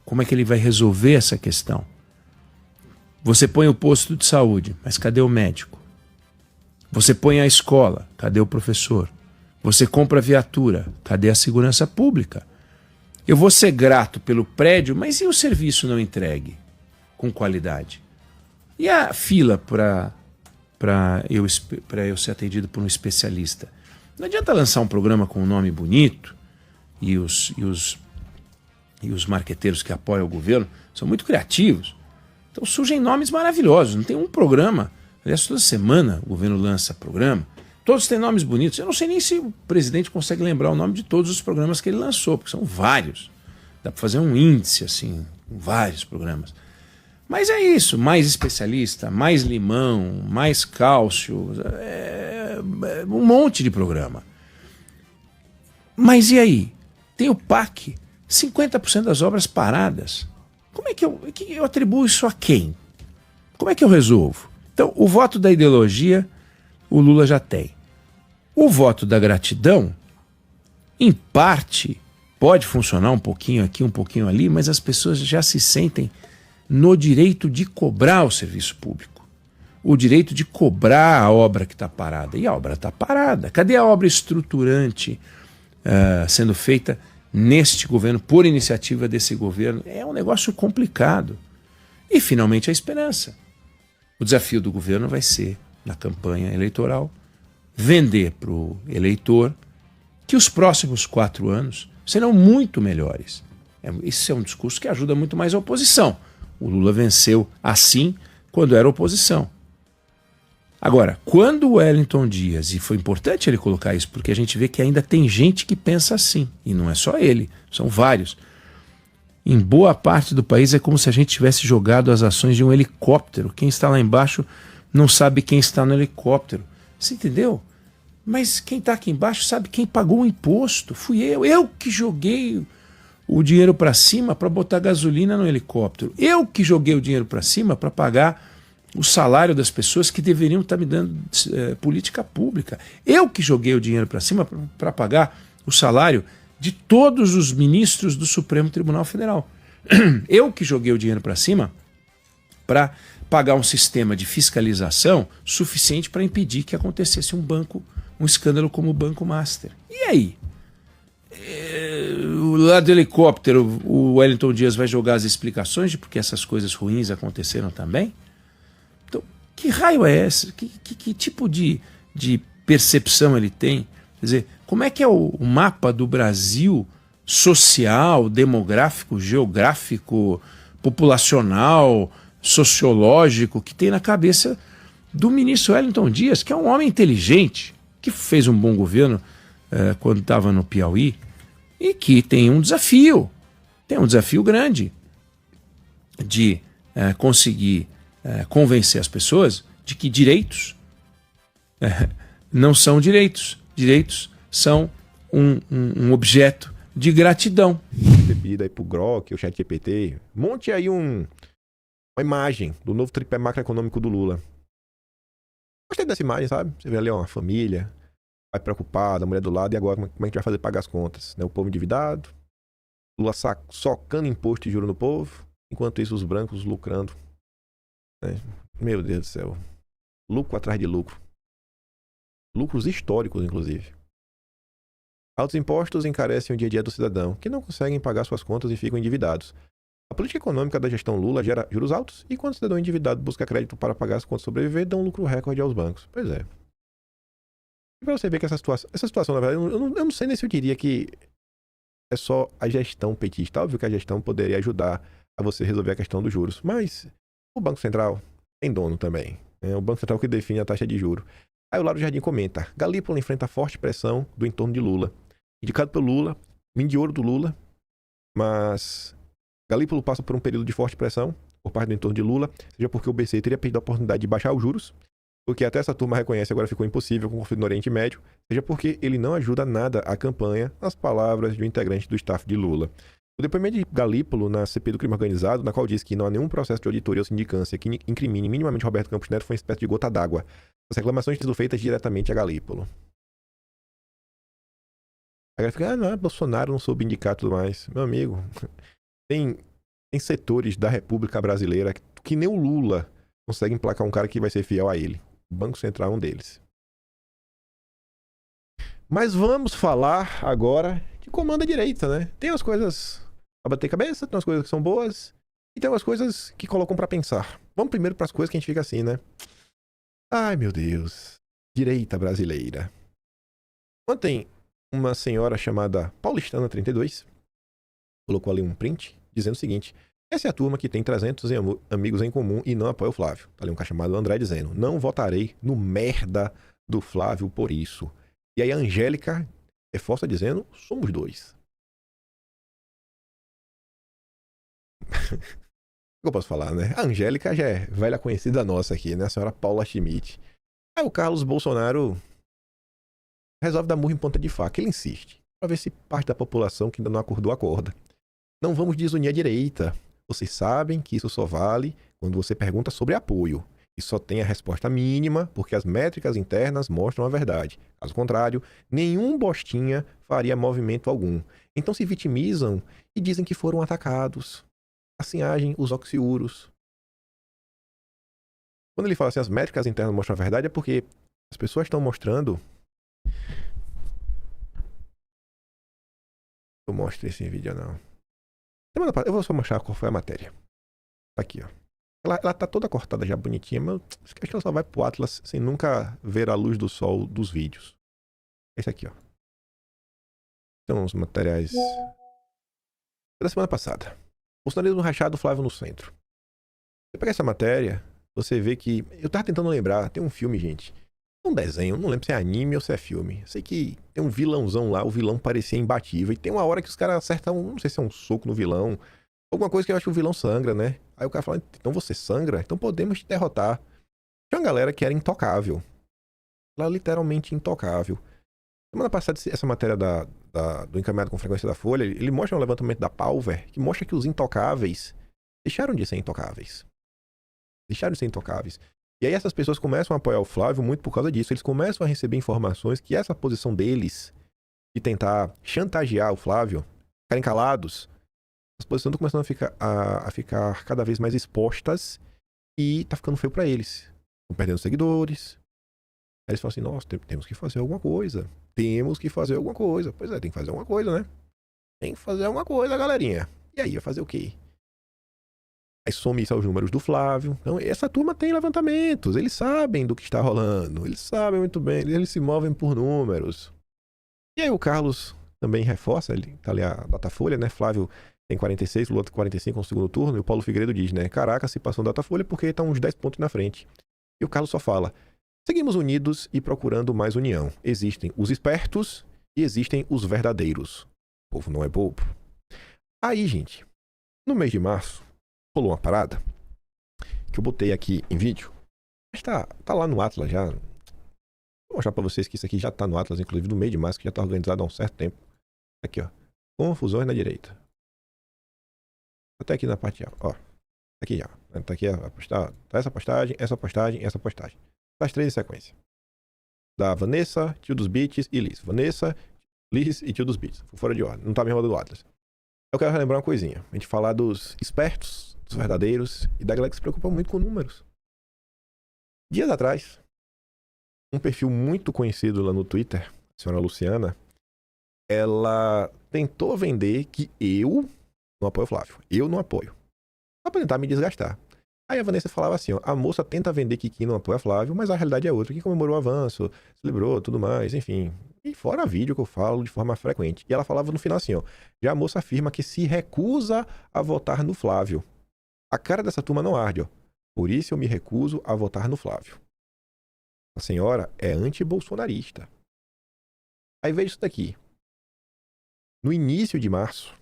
[SPEAKER 19] como é que ele vai resolver essa questão? Você põe o posto de saúde, mas cadê o médico? Você põe a escola, cadê o professor? Você compra a viatura, cadê a segurança pública? Eu vou ser grato pelo prédio, mas e o serviço não entregue com qualidade? E a fila para eu ser atendido por um especialista? Não adianta lançar um programa com um nome bonito e os marqueteiros que apoiam o governo são muito criativos. Então surgem nomes maravilhosos. Não tem um programa. Aliás, toda semana o governo lança programa. Todos têm nomes bonitos. Eu não sei nem se o presidente consegue lembrar o nome de todos os programas que ele lançou, porque são vários. Dá para fazer um índice, assim, com vários programas. Mas é isso, mais especialista, mais limão, mais cálcio, um monte de programa. Mas e aí? Tem o PAC, 50% das obras paradas. Como é que eu atribuo isso a quem? Como é que eu resolvo? Então, o voto da ideologia, o Lula já tem. O voto da gratidão, em parte, pode funcionar um pouquinho aqui, um pouquinho ali, mas as pessoas já se sentem no direito de cobrar o serviço público. O direito de cobrar a obra que está parada. E a obra está parada. Cadê a obra estruturante sendo feita neste governo, por iniciativa desse governo? É um negócio complicado. E, finalmente, a esperança. O desafio do governo vai ser, na campanha eleitoral, vender para o eleitor que os próximos 4 anos serão muito melhores. Esse é um discurso que ajuda muito mais a oposição. O Lula venceu assim quando era oposição. Agora, quando o Wellington Dias, e foi importante ele colocar isso, porque a gente vê que ainda tem gente que pensa assim, e não é só ele, são vários. Em boa parte do país é como se a gente tivesse jogado as ações de um helicóptero. Quem está lá embaixo não sabe quem está no helicóptero. Você entendeu? Mas quem está aqui embaixo sabe quem pagou o imposto. Fui eu. Eu que joguei o dinheiro para cima para botar gasolina no helicóptero. Eu que joguei o dinheiro para cima para pagar o salário das pessoas que deveriam estar me dando política pública. Eu que joguei o dinheiro para cima para pagar o salário de todos os ministros do Supremo Tribunal Federal. Eu que joguei o dinheiro para cima para pagar um sistema de fiscalização suficiente para impedir que acontecesse um escândalo como o Banco Master. E aí? Lá do helicóptero, o Wellington Dias vai jogar as explicações de porque essas coisas ruins aconteceram também? Então, que raio é esse? Que tipo de percepção ele tem? Quer dizer, como é que é o mapa do Brasil social, demográfico, geográfico, populacional, sociológico que tem na cabeça do ministro Wellington Dias, que é um homem inteligente, que fez um bom governo quando estava no Piauí e que tem um desafio grande de conseguir convencer as pessoas de que direitos não são direitos. Direitos são um objeto de gratidão.
[SPEAKER 20] Bebida aí pro Grok, o ChatGPT. Monte aí uma imagem do novo tripé macroeconômico do Lula. Gostei dessa imagem, sabe? Você vê ali uma família, pai preocupado, a mulher do lado, e agora como é que a gente vai fazer pagar as contas? Né? O povo endividado, Lula socando imposto e juros no povo, enquanto isso os brancos lucrando. Né? Meu Deus do céu. Lucro atrás de lucro. Lucros históricos, inclusive. Altos impostos encarecem o dia a dia do cidadão, que não conseguem pagar suas contas e ficam endividados. A política econômica da gestão Lula gera juros altos e quando o cidadão endividado busca crédito para pagar as contas e sobreviver, dá um lucro recorde aos bancos. Pois é. E para você ver que essa situação, na verdade, eu não sei nem se eu diria que é só a gestão petista. Óbvio que a gestão poderia ajudar a você resolver a questão dos juros, mas o Banco Central tem dono também. É o Banco Central que define a taxa de juros. Aí o Lauro Jardim comenta: Galípolo enfrenta forte pressão do entorno de Lula. Indicado pelo Lula, mim de ouro do Lula, mas Galípolo passa por um período de forte pressão por parte do entorno de Lula, seja porque o BC teria perdido a oportunidade de baixar os juros, porque até essa turma reconhece agora ficou impossível com o conflito no Oriente Médio, seja porque ele não ajuda nada a campanha, nas palavras de um integrante do staff de Lula. O depoimento de Galípolo na CPI do crime organizado, na qual diz que não há nenhum processo de auditoria ou sindicância que incrimine minimamente Roberto Campos Neto, foi uma espécie de gota d'água. As reclamações são feitas diretamente a Galípolo. Agora fica, não, Bolsonaro não soube indicar tudo mais. Meu amigo, tem setores da República Brasileira que nem o Lula consegue emplacar um cara que vai ser fiel a ele. O Banco Central é um deles. Mas vamos falar agora de comando à direita, né? Tem umas coisas a bater cabeça, tem umas coisas que são boas e tem umas coisas que colocam pra pensar. Vamos primeiro pras coisas que a gente fica assim, né? Ai, meu Deus. Direita brasileira. Ontem, uma senhora chamada Paulistana 32 colocou ali um print dizendo o seguinte: essa é a turma que tem 300 amigos em comum e não apoia o Flávio. Tá ali um cara chamado André dizendo: não votarei no merda do Flávio por isso. E aí a Angélica reforça dizendo: somos dois. O que eu posso falar, né? A Angélica já é velha conhecida nossa aqui, né? A senhora Paula Schmidt. Aí o Carlos Bolsonaro resolve dar murro em ponta de faca. Ele insiste, pra ver se parte da população que ainda não acordou acorda. Não vamos desunir a direita. Vocês sabem que isso só vale quando você pergunta sobre apoio. E só tem a resposta mínima, porque as métricas internas mostram a verdade. Caso contrário, nenhum bostinha faria movimento algum. Então se vitimizam e dizem que foram atacados. Assim agem os oxiuros. Quando ele fala assim, as métricas internas mostram a verdade, é porque as pessoas estão mostrando... Eu mostro esse vídeo, não. Eu vou só mostrar qual foi a matéria. Tá aqui, ó. Ela tá toda cortada já, bonitinha, mas acho que ela só vai pro Atlas sem nunca ver a luz do sol dos vídeos. Esse aqui, ó. São os materiais da semana passada. Bolsonarismo rachado, Flávio no centro. Você pega essa matéria, você vê que... Eu tava tentando lembrar, tem um filme, gente. Um desenho, não lembro se é anime ou se é filme. Eu sei que tem um vilãozão lá, o vilão parecia imbatível. E tem uma hora que os caras acertam, não sei se é um soco no vilão, alguma coisa que eu acho que o vilão sangra, né? Aí o cara fala, então você sangra? Então podemos te derrotar. Tinha uma galera que era intocável. Ela literalmente intocável. Semana passada, essa matéria do encaminhado com frequência da Folha, ele mostra um levantamento da Palver, que mostra que os intocáveis deixaram de ser intocáveis. Deixaram de ser intocáveis. E aí essas pessoas começam a apoiar o Flávio muito por causa disso. Eles começam a receber informações que essa posição deles, de tentar chantagear o Flávio, ficarem calados, as posições estão começando a ficar cada vez mais expostas e tá ficando feio pra eles. Estão perdendo seguidores. Aí eles falam assim, nossa, temos que fazer alguma coisa. Temos que fazer alguma coisa. Pois é, tem que fazer alguma coisa, né? Tem que fazer alguma coisa, galerinha. E aí, vai fazer o quê? Aí some isso aos números do Flávio. Então, essa turma tem levantamentos. Eles sabem do que está rolando. Eles sabem muito bem. Eles se movem por números. E aí o Carlos também reforça. Ele tá ali a Datafolha, né? Flávio tem 46, Lula tem 45 no segundo turno. E o Paulo Figueiredo diz, né? Caraca, se passou Datafolha porque tá uns 10 pontos na frente. E o Carlos só fala... Seguimos unidos e procurando mais união. Existem os espertos e existem os verdadeiros. O povo não é bobo. Aí, gente, no mês de março, rolou uma parada que eu botei aqui em vídeo. Mas tá lá no Atlas já. Vou mostrar pra vocês que isso aqui já tá no Atlas, inclusive no mês de março, que já tá organizado há um certo tempo. Aqui, ó. Confusões na direita. Até aqui na parte, ó. Aqui já. Tá aqui a postagem. Tá essa postagem, essa postagem, essa postagem. Das 3 em sequência. Da Vanessa, Tio dos Beats e Liz. Vanessa, Liz e Tio dos Beats. Fora de ordem. Não tá mesmo do Atlas. Eu quero relembrar uma coisinha. A gente falar dos espertos, dos verdadeiros e da galera que se preocupa muito com números. Dias atrás, um perfil muito conhecido lá no Twitter, a senhora Luciana, ela tentou vender que eu não apoio o Flávio. Eu não apoio. Só pra tentar me desgastar. Aí a Vanessa falava assim, ó, a moça tenta vender que Kiki não apoia Flávio, mas a realidade é outra, que comemorou o avanço, celebrou, tudo mais, enfim. E fora vídeo que eu falo de forma frequente. E ela falava no final assim, ó, já a moça afirma que se recusa a votar no Flávio. A cara dessa turma não arde, ó. Por isso eu me recuso a votar no Flávio. A senhora é anti-bolsonarista. Aí veja isso daqui. No início de março,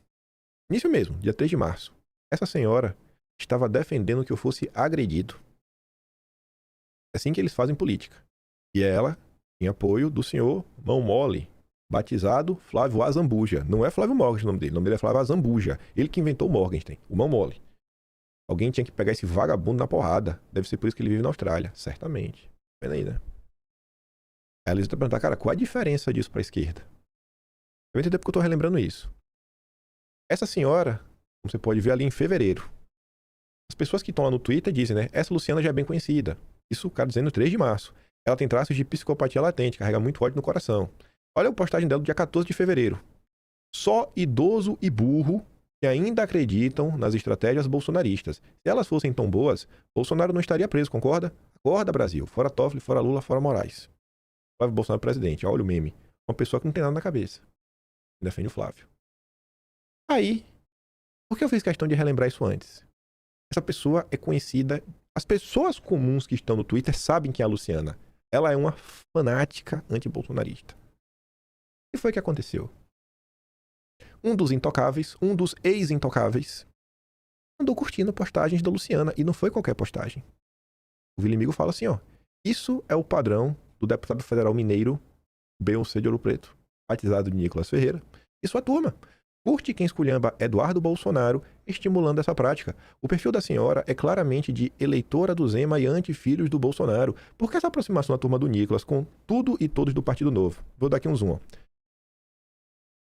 [SPEAKER 20] início mesmo, dia 3 de março, essa senhora estava defendendo que eu fosse agredido. É assim que eles fazem política. E ela em apoio do senhor Mão Mole, batizado Flávio Azambuja. Não é Flávio Morgenstern o nome dele é Flávio Azambuja. Ele que inventou o Morgenstern, o Mão Mole. Alguém tinha que pegar esse vagabundo na porrada. Deve ser por isso que ele vive na Austrália. Certamente. Vendo aí, né? Aí a Elisa tá perguntando, cara, qual a diferença disso pra esquerda? Eu vou entender porque eu tô relembrando isso. Essa senhora, como você pode ver ali em fevereiro, as pessoas que estão lá no Twitter dizem, né? Essa Luciana já é bem conhecida. Isso o cara dizendo 3 de março. Ela tem traços de psicopatia latente, carrega muito ódio no coração. Olha a postagem dela do dia 14 de fevereiro. Só idoso e burro que ainda acreditam nas estratégias bolsonaristas. Se elas fossem tão boas, Bolsonaro não estaria preso, concorda? Acorda, Brasil. Fora Toffoli, fora Lula, fora Moraes. Flávio Bolsonaro presidente. Olha o meme. Uma pessoa que não tem nada na cabeça. Defende o Flávio. Aí, por que eu fiz questão de relembrar isso antes? Essa pessoa é conhecida... As pessoas comuns que estão no Twitter sabem quem é a Luciana. Ela é uma fanática anti-bolsonarista. O que foi que aconteceu? Um dos intocáveis, um dos ex-intocáveis, andou curtindo postagens da Luciana. E não foi qualquer postagem. O Vilimigo fala assim, ó. Isso é o padrão do deputado federal mineiro Beyoncé de Ouro Preto, batizado de Nicolas Ferreira, e sua turma. Curte quem esculhamba Eduardo Bolsonaro, estimulando essa prática. O perfil da senhora é claramente de eleitora do Zema e anti-filhos do Bolsonaro. Por que essa aproximação da turma do Nicolas com tudo e todos do Partido Novo? Vou dar aqui um zoom, ó.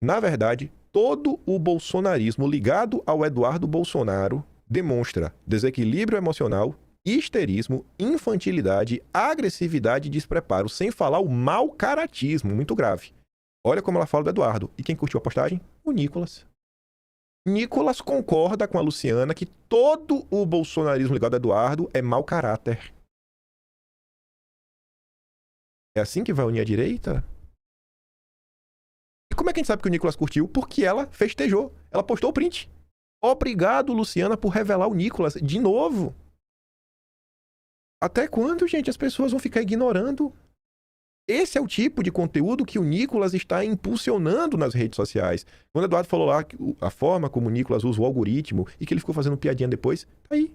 [SPEAKER 20] Na verdade, todo o bolsonarismo ligado ao Eduardo Bolsonaro demonstra desequilíbrio emocional, histerismo, infantilidade, agressividade e despreparo, sem falar o mau caratismo, muito grave. Olha como ela fala do Eduardo. E quem curtiu a postagem? O Nicolas. Nicolas concorda com a Luciana que todo o bolsonarismo ligado a Eduardo é mau caráter. É assim que vai unir a direita? E como é que a gente sabe que o Nicolas curtiu? Porque ela festejou. Ela postou o print. Obrigado, Luciana, por revelar o Nicolas de novo. Até quando, gente, as pessoas vão ficar ignorando? Esse é o tipo de conteúdo que o Nicolas está impulsionando nas redes sociais. Quando o Eduardo falou lá a forma como o Nicolas usa o algoritmo e que ele ficou fazendo piadinha depois, tá aí.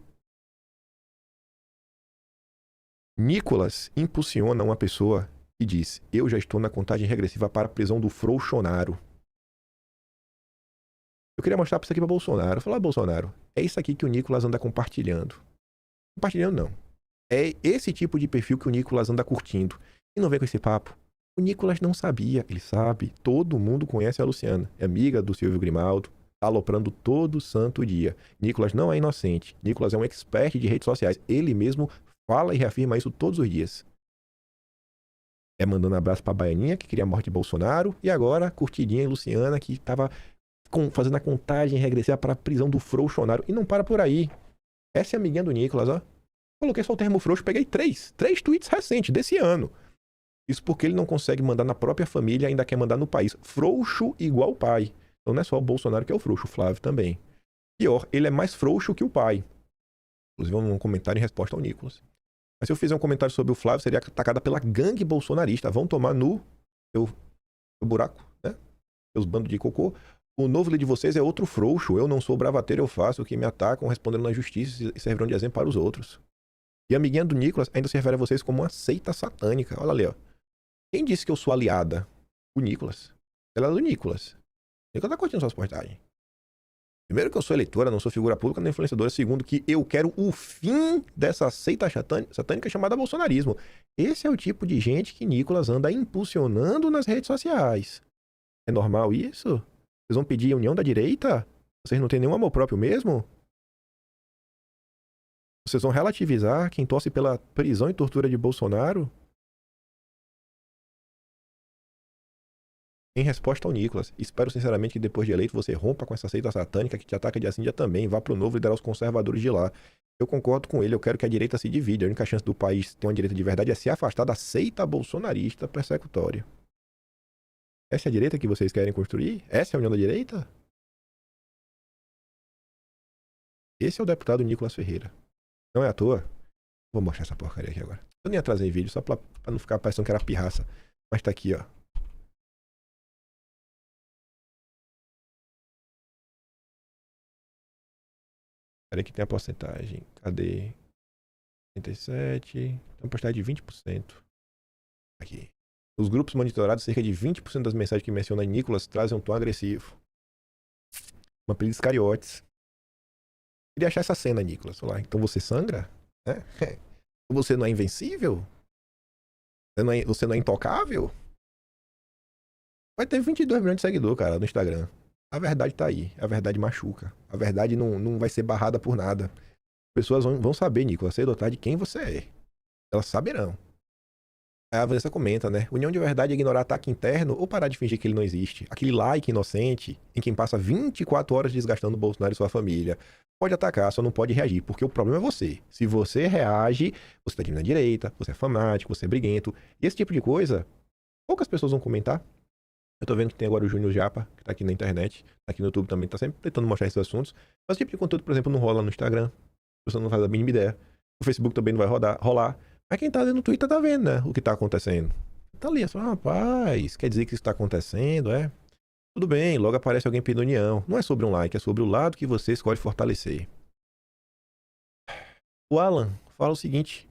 [SPEAKER 20] Nicolas impulsiona uma pessoa e diz: eu já estou na contagem regressiva para a prisão do Frouxonaro. Eu queria mostrar isso aqui para Bolsonaro. Falar, Bolsonaro, é isso aqui que o Nicolas anda compartilhando. Compartilhando não. É esse tipo de perfil que o Nicolas anda curtindo. E não vem com esse papo. O Nicolas não sabia, ele sabe. Todo mundo conhece a Luciana. É amiga do Silvio Grimaldo. Tá aloprando todo santo dia. Nicolas não é inocente. Nicolas é um expert de redes sociais. Ele mesmo fala e reafirma isso todos os dias. É mandando abraço pra Baianinha, que queria a morte de Bolsonaro. E agora, curtidinha em Luciana, que tava fazendo a contagem regressiva para a prisão do Frouxonaro. E não para por aí. Essa é a amiguinha do Nicolas, ó. Coloquei só o termo frouxo, peguei três tweets recentes desse ano. Isso porque ele não consegue mandar na própria família, ainda quer mandar no país. Frouxo igual pai. Então não é só o Bolsonaro que é o frouxo, o Flávio também. Pior, ele é mais frouxo que o pai. Inclusive um comentário em resposta ao Nicolas. Mas se eu fizer um comentário sobre o Flávio, seria atacada pela gangue bolsonarista. Vão tomar no seu buraco, né? Seus bandos de cocô. O novo líder de vocês é outro frouxo. Eu não sou bravateiro, eu faço o que me atacam, respondendo na justiça e servirão de exemplo para os outros. E a amiguinha do Nicolas ainda se refere a vocês como uma seita satânica. Olha ali, ó. Quem disse que eu sou aliada? O Nicolas. Ela é do Nicolas. O Nicolas tá curtindo suas postagens. Primeiro que eu sou eleitora, não sou figura pública nem influenciadora. Segundo que eu quero o fim dessa seita satânica chamada bolsonarismo. Esse é o tipo de gente que Nicolas anda impulsionando nas redes sociais. É normal isso? Vocês vão pedir a união da direita? Vocês não têm nenhum amor próprio mesmo? Vocês vão relativizar quem torce pela prisão e tortura de Bolsonaro? Em resposta ao Nicolas, espero sinceramente que depois de eleito você rompa com essa seita satânica que te ataca dia sim dia também, vá pro Novo liderar os conservadores de lá. Eu concordo com ele, eu quero que a direita se divida. A única chance do país ter uma direita de verdade é se afastar da seita bolsonarista persecutória. Essa é a direita que vocês querem construir? Essa é a união da direita? Esse é o deputado Nicolas Ferreira. Não é à toa. Vou mostrar essa porcaria aqui agora. Eu nem ia trazer vídeo só pra não ficar parecendo que era pirraça. Mas tá aqui, ó. Peraí que tem a porcentagem. Cadê? 37. Tem uma porcentagem de 20%. Aqui. Os grupos monitorados, cerca de 20% das mensagens que mencionam Nicolas trazem um tom agressivo. Uma apelido Iscariotes. Queria achar essa cena, Nicolas. Falar, então você sangra? É? Você não é invencível? Você não é intocável? Vai ter 22 milhões de seguidores, cara, no Instagram. A verdade tá aí. A verdade machuca. A verdade não vai ser barrada por nada. As pessoas vão saber, Nicolas, cedo ou tarde, quem você é. Elas saberão. Aí a Vanessa comenta, né? União de verdade é ignorar ataque interno ou parar de fingir que ele não existe. Aquele like inocente em quem passa 24 horas desgastando o Bolsonaro e sua família. Pode atacar, só não pode reagir, porque o problema é você. Se você reage, você tá diminuindo a direita, você é fanático, você é briguento. E esse tipo de coisa, poucas pessoas vão comentar. Eu tô vendo que tem agora o Júnior Japa, que tá aqui na internet, tá aqui no YouTube também, tá sempre tentando mostrar esses assuntos. Mas esse tipo de conteúdo, por exemplo, não rola no Instagram. Você não faz a mínima ideia. O Facebook também não vai rolar. Mas quem tá vendo no Twitter tá vendo, né? O que tá acontecendo. Tá ali, só, rapaz, quer dizer que isso tá acontecendo, é? Tudo bem, logo aparece alguém pedindo união. Não é sobre um like, é sobre o lado que você escolhe fortalecer. O Alan fala o seguinte.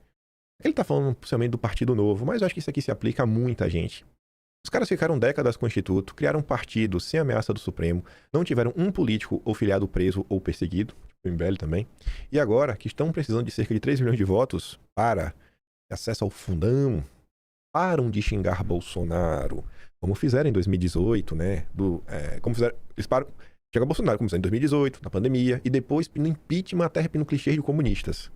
[SPEAKER 20] Ele tá falando principalmente do Partido Novo, mas eu acho que isso aqui se aplica a muita gente. Os caras ficaram décadas com o Instituto, criaram um partido sem ameaça do Supremo, não tiveram um político ou filiado preso ou perseguido, tipo o MBL também, e agora que estão precisando de cerca de 3 milhões de votos para acesso ao fundão, param de xingar Bolsonaro, como fizeram em 2018, né? Como fizeram, eles param de xingar Bolsonaro, como fizeram em 2018, na pandemia, e depois no impeachment até repetindo clichês de comunistas.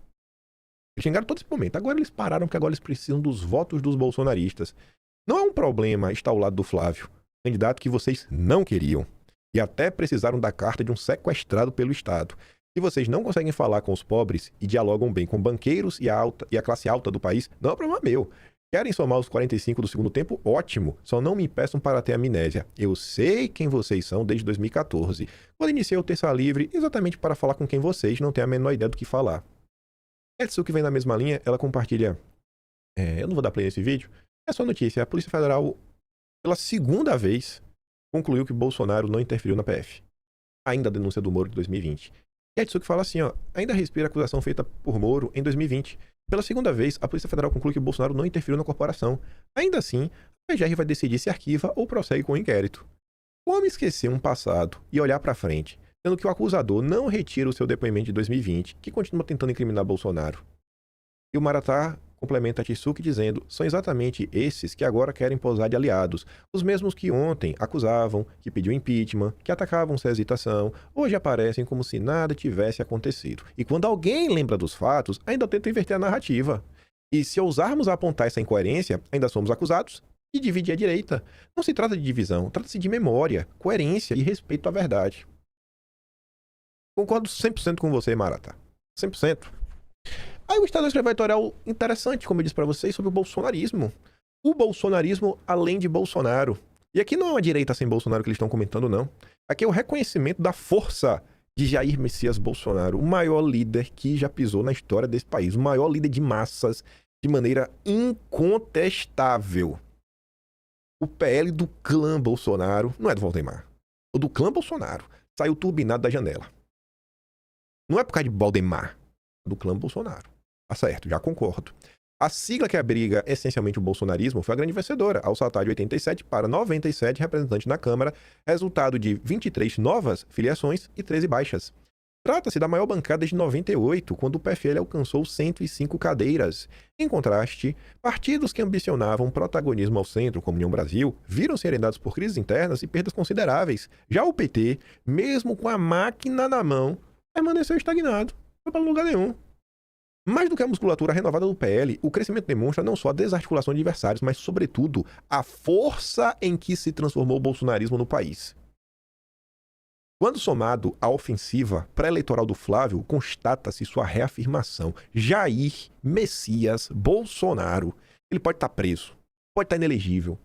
[SPEAKER 20] Eles xingaram todo esse momento. Agora eles pararam porque agora eles precisam dos votos dos bolsonaristas. Não é um problema estar ao lado do Flávio, candidato que vocês não queriam. E até precisaram da carta de um sequestrado pelo Estado. Se vocês não conseguem falar com os pobres e dialogam bem com banqueiros e a classe alta do país, não é problema meu. Querem somar os 45 do segundo tempo? Ótimo. Só não me peçam para ter amnésia. Eu sei quem vocês são desde 2014, quando iniciei o Terça Livre, exatamente para falar com quem vocês não têm a menor ideia do que falar. Edson, que vem na mesma linha, ela compartilha... eu não vou dar play nesse vídeo. É só notícia. A Polícia Federal, pela segunda vez, concluiu que Bolsonaro não interferiu na PF. Ainda a denúncia do Moro de 2020. Edson, que fala assim, ainda respira a acusação feita por Moro em 2020. Pela segunda vez, a Polícia Federal conclui que Bolsonaro não interferiu na corporação. Ainda assim, a PGR vai decidir se arquiva ou prossegue com o inquérito. Como esquecer um passado e olhar para frente, sendo que o acusador não retira o seu depoimento de 2020, que continua tentando incriminar Bolsonaro? E o Maratá complementa a Tsuki dizendo: são exatamente esses que agora querem posar de aliados. Os mesmos que ontem acusavam, que pediam impeachment, que atacavam sua hesitação, hoje aparecem como se nada tivesse acontecido. E quando alguém lembra dos fatos, ainda tentam inverter a narrativa. E se ousarmos a apontar essa incoerência, ainda somos acusados de dividir a direita. Não se trata de divisão, trata-se de memória, coerência e respeito à verdade. Concordo 100% com você, Maratá. 100%. Aí o Estado escreveu um editorial interessante, como eu disse pra vocês, sobre o bolsonarismo. O bolsonarismo além de Bolsonaro. E aqui não é uma direita sem Bolsonaro que eles estão comentando, não. Aqui é o reconhecimento da força de Jair Messias Bolsonaro, o maior líder que já pisou na história desse país, o maior líder de massas de maneira incontestável. O PL do clã Bolsonaro, não é do Valdemar, o do clã Bolsonaro, saiu turbinado da janela. Não é por causa de Valdemar, é do clã Bolsonaro. Tá certo, já concordo. A sigla que abriga essencialmente o bolsonarismo foi a grande vencedora, ao saltar de 87 para 97 representantes na Câmara, resultado de 23 novas filiações e 13 baixas. Trata-se da maior bancada desde 98, quando o PFL alcançou 105 cadeiras. Em contraste, partidos que ambicionavam protagonismo ao centro, como União Brasil, viram-se heredados por crises internas e perdas consideráveis. Já o PT, mesmo com a máquina na mão, permaneceu estagnado. Não foi para lugar nenhum. Mais do que a musculatura renovada do PL, o crescimento demonstra não só a desarticulação de adversários, mas, sobretudo, a força em que se transformou o bolsonarismo no país. Quando somado à ofensiva pré-eleitoral do Flávio, constata-se sua reafirmação. Jair Messias Bolsonaro. Ele pode estar preso, pode estar inelegível.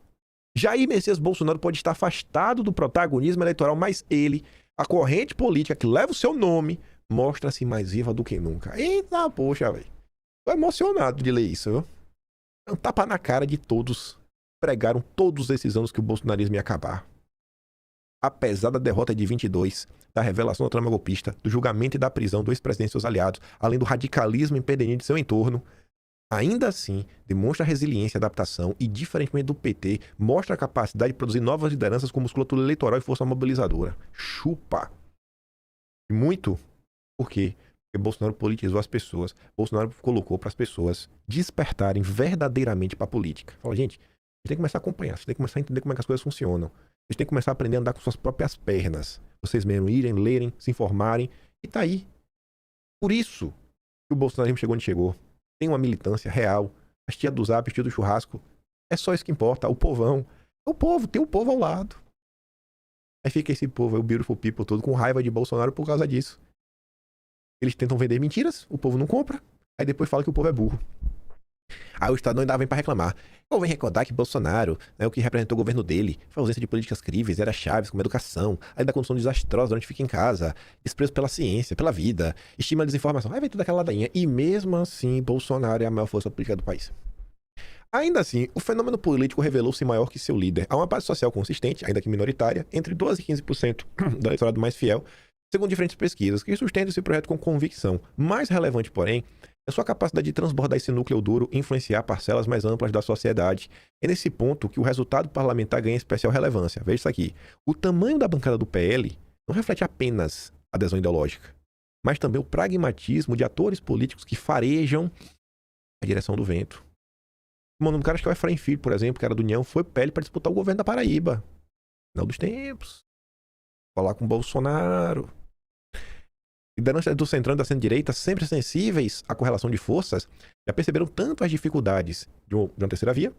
[SPEAKER 20] Jair Messias Bolsonaro pode estar afastado do protagonismo eleitoral, mas ele, a corrente política que leva o seu nome, mostra-se mais viva do que nunca. Eita, poxa, velho. Tô emocionado de ler isso, viu? É um tapa na cara de todos. Pregaram todos esses anos que o bolsonarismo ia acabar. Apesar da derrota de 22, da revelação da trama golpista, do julgamento e da prisão do ex-presidente e seus aliados, além do radicalismo impedente de seu entorno, ainda assim, demonstra resiliência e adaptação e, diferentemente do PT, mostra a capacidade de produzir novas lideranças com musculatura eleitoral e força mobilizadora. Chupa! Muito. Por quê? Porque Bolsonaro politizou as pessoas. Bolsonaro colocou para as pessoas despertarem verdadeiramente para a política. Fala, gente, você tem que começar a acompanhar, você tem que começar a entender como é que as coisas funcionam. Vocês têm que começar a aprender a andar com suas próprias pernas. Vocês mesmos irem, lerem, se informarem. E tá aí. Por isso que o bolsonarismo chegou onde chegou. Tem uma militância real. As tia do Zap, as tia do churrasco. É só isso que importa. O povão. É o povo, tem o povo ao lado. Aí fica esse povo, o beautiful people todo, com raiva de Bolsonaro por causa disso. Eles tentam vender mentiras, o povo não compra. Aí depois fala que o povo é burro. Aí o Estado ainda vem para reclamar. Convém recordar que Bolsonaro, o que representou o governo dele, foi a ausência de políticas críveis, era chaves como educação, além da condição desastrosa durante fica em casa, desprezo pela ciência, pela vida, estima a desinformação. Aí vem toda aquela ladainha. E mesmo assim, Bolsonaro é a maior força política do país. Ainda assim, o fenômeno político revelou-se maior que seu líder. Há uma base social consistente, ainda que minoritária, entre 12% e 15% do eleitorado mais fiel, segundo diferentes pesquisas, que sustentam esse projeto com convicção. Mais relevante, porém, é sua capacidade de transbordar esse núcleo duro e influenciar parcelas mais amplas da sociedade. É nesse ponto que o resultado parlamentar ganha especial relevância. Veja isso aqui. O tamanho da bancada do PL não reflete apenas a adesão ideológica, mas também o pragmatismo de atores políticos que farejam a direção do vento. O nome do cara, acho que é o Efraim Filho, por exemplo, que era do União, foi PL para disputar o governo da Paraíba. Final dos tempos. Falar com Bolsonaro. Lideranças do Centrão e da centro-direita, sempre sensíveis à correlação de forças, já perceberam tanto as dificuldades de uma terceira via,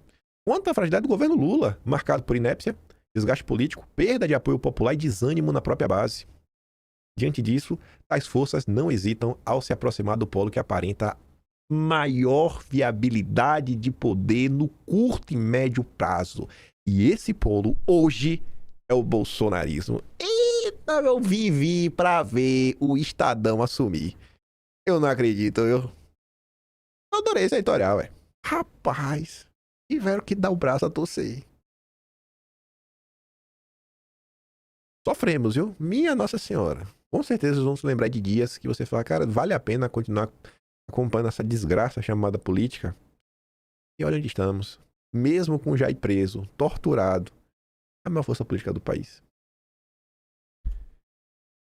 [SPEAKER 20] quanto a fragilidade do governo Lula, marcado por inépcia, desgaste político, perda de apoio popular e desânimo na própria base. Diante disso, tais forças não hesitam ao se aproximar do polo que aparenta maior viabilidade de poder no curto e médio prazo. E esse polo, hoje, é o bolsonarismo. Eita, eu vivi pra ver o Estadão assumir. Eu não acredito, viu? Eu adorei esse editorial, velho. Rapaz, tiveram que dar o braço a torcer. Sofremos, viu? Minha Nossa Senhora. Com certeza vocês vão se lembrar de dias que você fala, cara, vale a pena continuar acompanhando essa desgraça chamada política? E olha onde estamos. Mesmo com o Jair preso, torturado, a maior força política do país.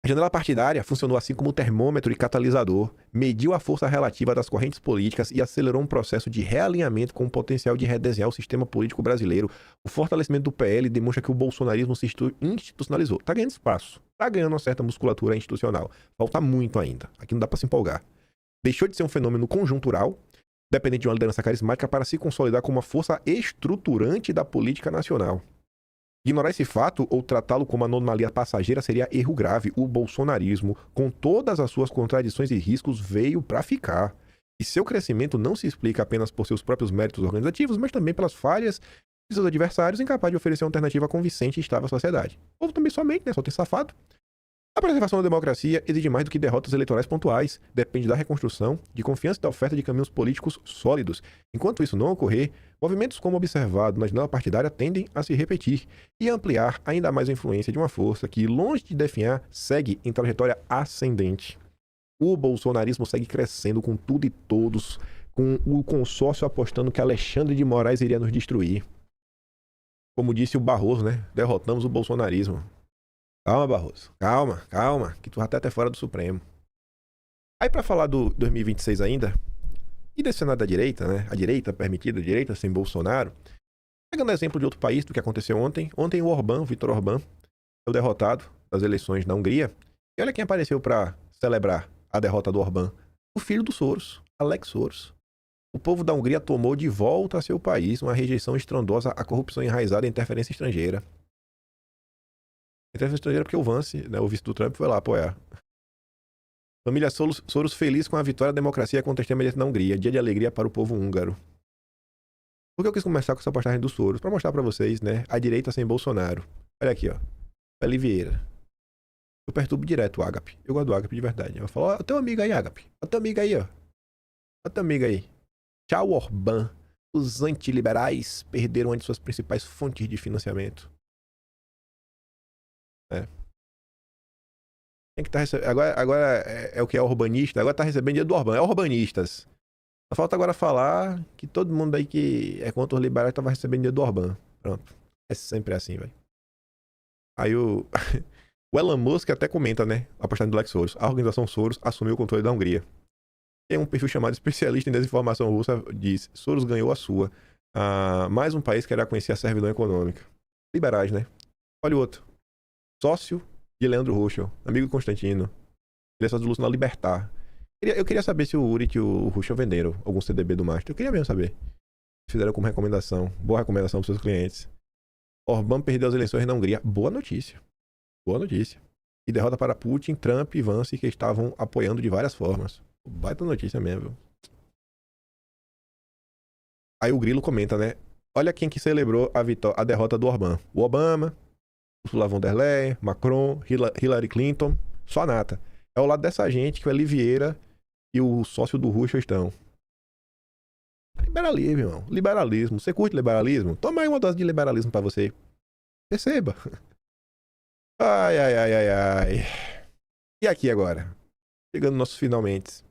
[SPEAKER 20] A janela partidária funcionou assim como termômetro e catalisador, mediu a força relativa das correntes políticas e acelerou um processo de realinhamento com o potencial de redesenhar o sistema político brasileiro. O fortalecimento do PL demonstra que o bolsonarismo se institucionalizou. Tá ganhando espaço, tá ganhando uma certa musculatura institucional. Falta muito ainda, aqui não dá pra se empolgar. Deixou de ser um fenômeno conjuntural, dependente de uma liderança carismática, para se consolidar como uma força estruturante da política nacional. Ignorar esse fato ou tratá-lo como anomalia passageira seria erro grave. O bolsonarismo, com todas as suas contradições e riscos, veio para ficar. E seu crescimento não se explica apenas por seus próprios méritos organizativos, mas também pelas falhas de seus adversários, incapazes de oferecer uma alternativa convincente e estável à sociedade. O povo também somente, né? Só tem safado. A preservação da democracia exige mais do que derrotas eleitorais pontuais. Depende da reconstrução, de confiança e da oferta de caminhos políticos sólidos. Enquanto isso não ocorrer, movimentos como observado na janela partidária tendem a se repetir e ampliar ainda mais a influência de uma força que, longe de definhar, segue em trajetória ascendente. O bolsonarismo segue crescendo com tudo e todos, com o consórcio apostando que Alexandre de Moraes iria nos destruir. Como disse o Barroso, né? Derrotamos o bolsonarismo. Calma, Barroso. Calma, que tu já tá até fora do Supremo. Aí pra falar do 2026 ainda, e desse cenário da direita, né? A direita permitida, a direita sem Bolsonaro. Pegando exemplo de outro país, do que aconteceu ontem. Ontem o Orbán, o Viktor Orbán, foi derrotado das eleições na Hungria. E olha quem apareceu pra celebrar a derrota do Orbán. O filho do Soros, Alex Soros. O povo da Hungria tomou de volta a seu país uma rejeição estrondosa à corrupção enraizada e interferência estrangeira. Interferência estrangeira porque o Vance, né, o vice do Trump, foi lá apoiar. Família Soros feliz com a vitória da democracia contra a extrema-direita na Hungria. Dia de alegria para o povo húngaro. Por que eu quis começar com essa postagem do Soros? Para mostrar para vocês, né, a direita sem Bolsonaro. Olha aqui, ó. Feli Vieira. Eu perturbo direto o Agape. Eu gosto do Agape de verdade. Eu falo, ó, teu amigo aí, Agape. Ó, teu amigo aí, ó. Ó, teu amigo aí. Tchau, Orbán. Os antiliberais perderam uma de suas principais fontes de financiamento. É. Quem que tá recebendo? Agora é o que é urbanista. Agora tá recebendo dinheiro do Orbán. É urbanistas. Só falta agora falar que todo mundo aí que é contra os liberais tava recebendo dinheiro do Orbán. Pronto. É sempre assim, velho. Aí o Elon Musk até comenta, né? A postagem do Alex Soros. A organização Soros assumiu o controle da Hungria. Tem um perfil chamado especialista em desinformação russa. Diz: Soros ganhou a sua. Mais um país que irá conhecer a servidão econômica. Liberais, né? Olha o outro. Sócio de Leandro Ruschel, amigo do Constantino. Ele é sócio do Lúcio na Libertar. Eu queria saber se o Urit e o Ruschel venderam algum CDB do Master. Eu queria mesmo saber. Fizeram como recomendação. Boa recomendação para seus clientes. Orbán perdeu as eleições na Hungria. Boa notícia. Boa notícia. E derrota para Putin, Trump e Vance, que estavam apoiando de várias formas. Baita notícia mesmo, viu? Aí o Grilo comenta, né? Olha quem que celebrou a derrota do Orbán. O Obama, Ursula von der Leyen, Macron, Hillary Clinton, só a nata. É ao lado dessa gente que o Eli Vieira e o sócio do Ruschel estão. Liberalismo, irmão. Liberalismo. Você curte liberalismo? Toma aí uma dose de liberalismo pra você. Receba. Ai. E aqui agora? Chegando nos nossos finalmente.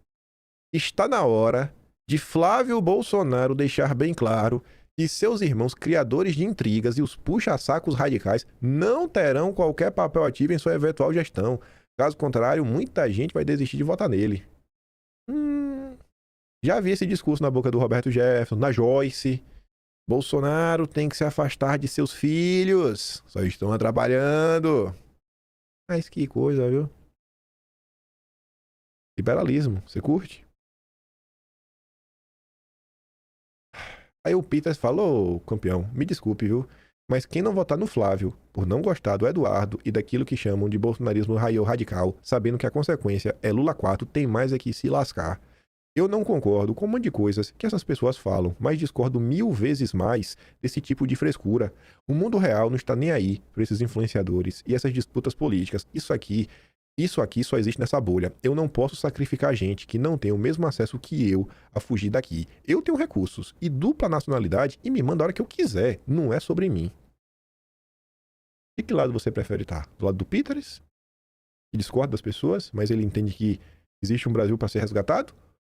[SPEAKER 20] Está na hora de Flávio Bolsonaro deixar bem claro que seus irmãos criadores de intrigas e os puxa-sacos radicais não terão qualquer papel ativo em sua eventual gestão. Caso contrário, muita gente vai desistir de votar nele. Já vi esse discurso na boca do Roberto Jefferson, da Joyce. Bolsonaro tem que se afastar de seus filhos. Só estão atrapalhando. Mas que coisa, viu? Liberalismo, você curte? Aí o Peters falou, campeão, me desculpe, viu? Mas quem não votar no Flávio, por não gostar do Eduardo e daquilo que chamam de bolsonarismo radical, sabendo que a consequência é Lula 4, tem mais é que se lascar. Eu não concordo com um monte de coisas que essas pessoas falam, mas discordo 1000 vezes mais desse tipo de frescura. O mundo real não está nem aí para esses influenciadores e essas disputas políticas. Isso aqui só existe nessa bolha. Eu não posso sacrificar gente que não tem o mesmo acesso que eu a fugir daqui. Eu tenho recursos e dupla nacionalidade e me manda a hora que eu quiser. Não é sobre mim. De que lado você prefere estar? Do lado do Píteres, que discorda das pessoas, mas ele entende que existe um Brasil para ser resgatado?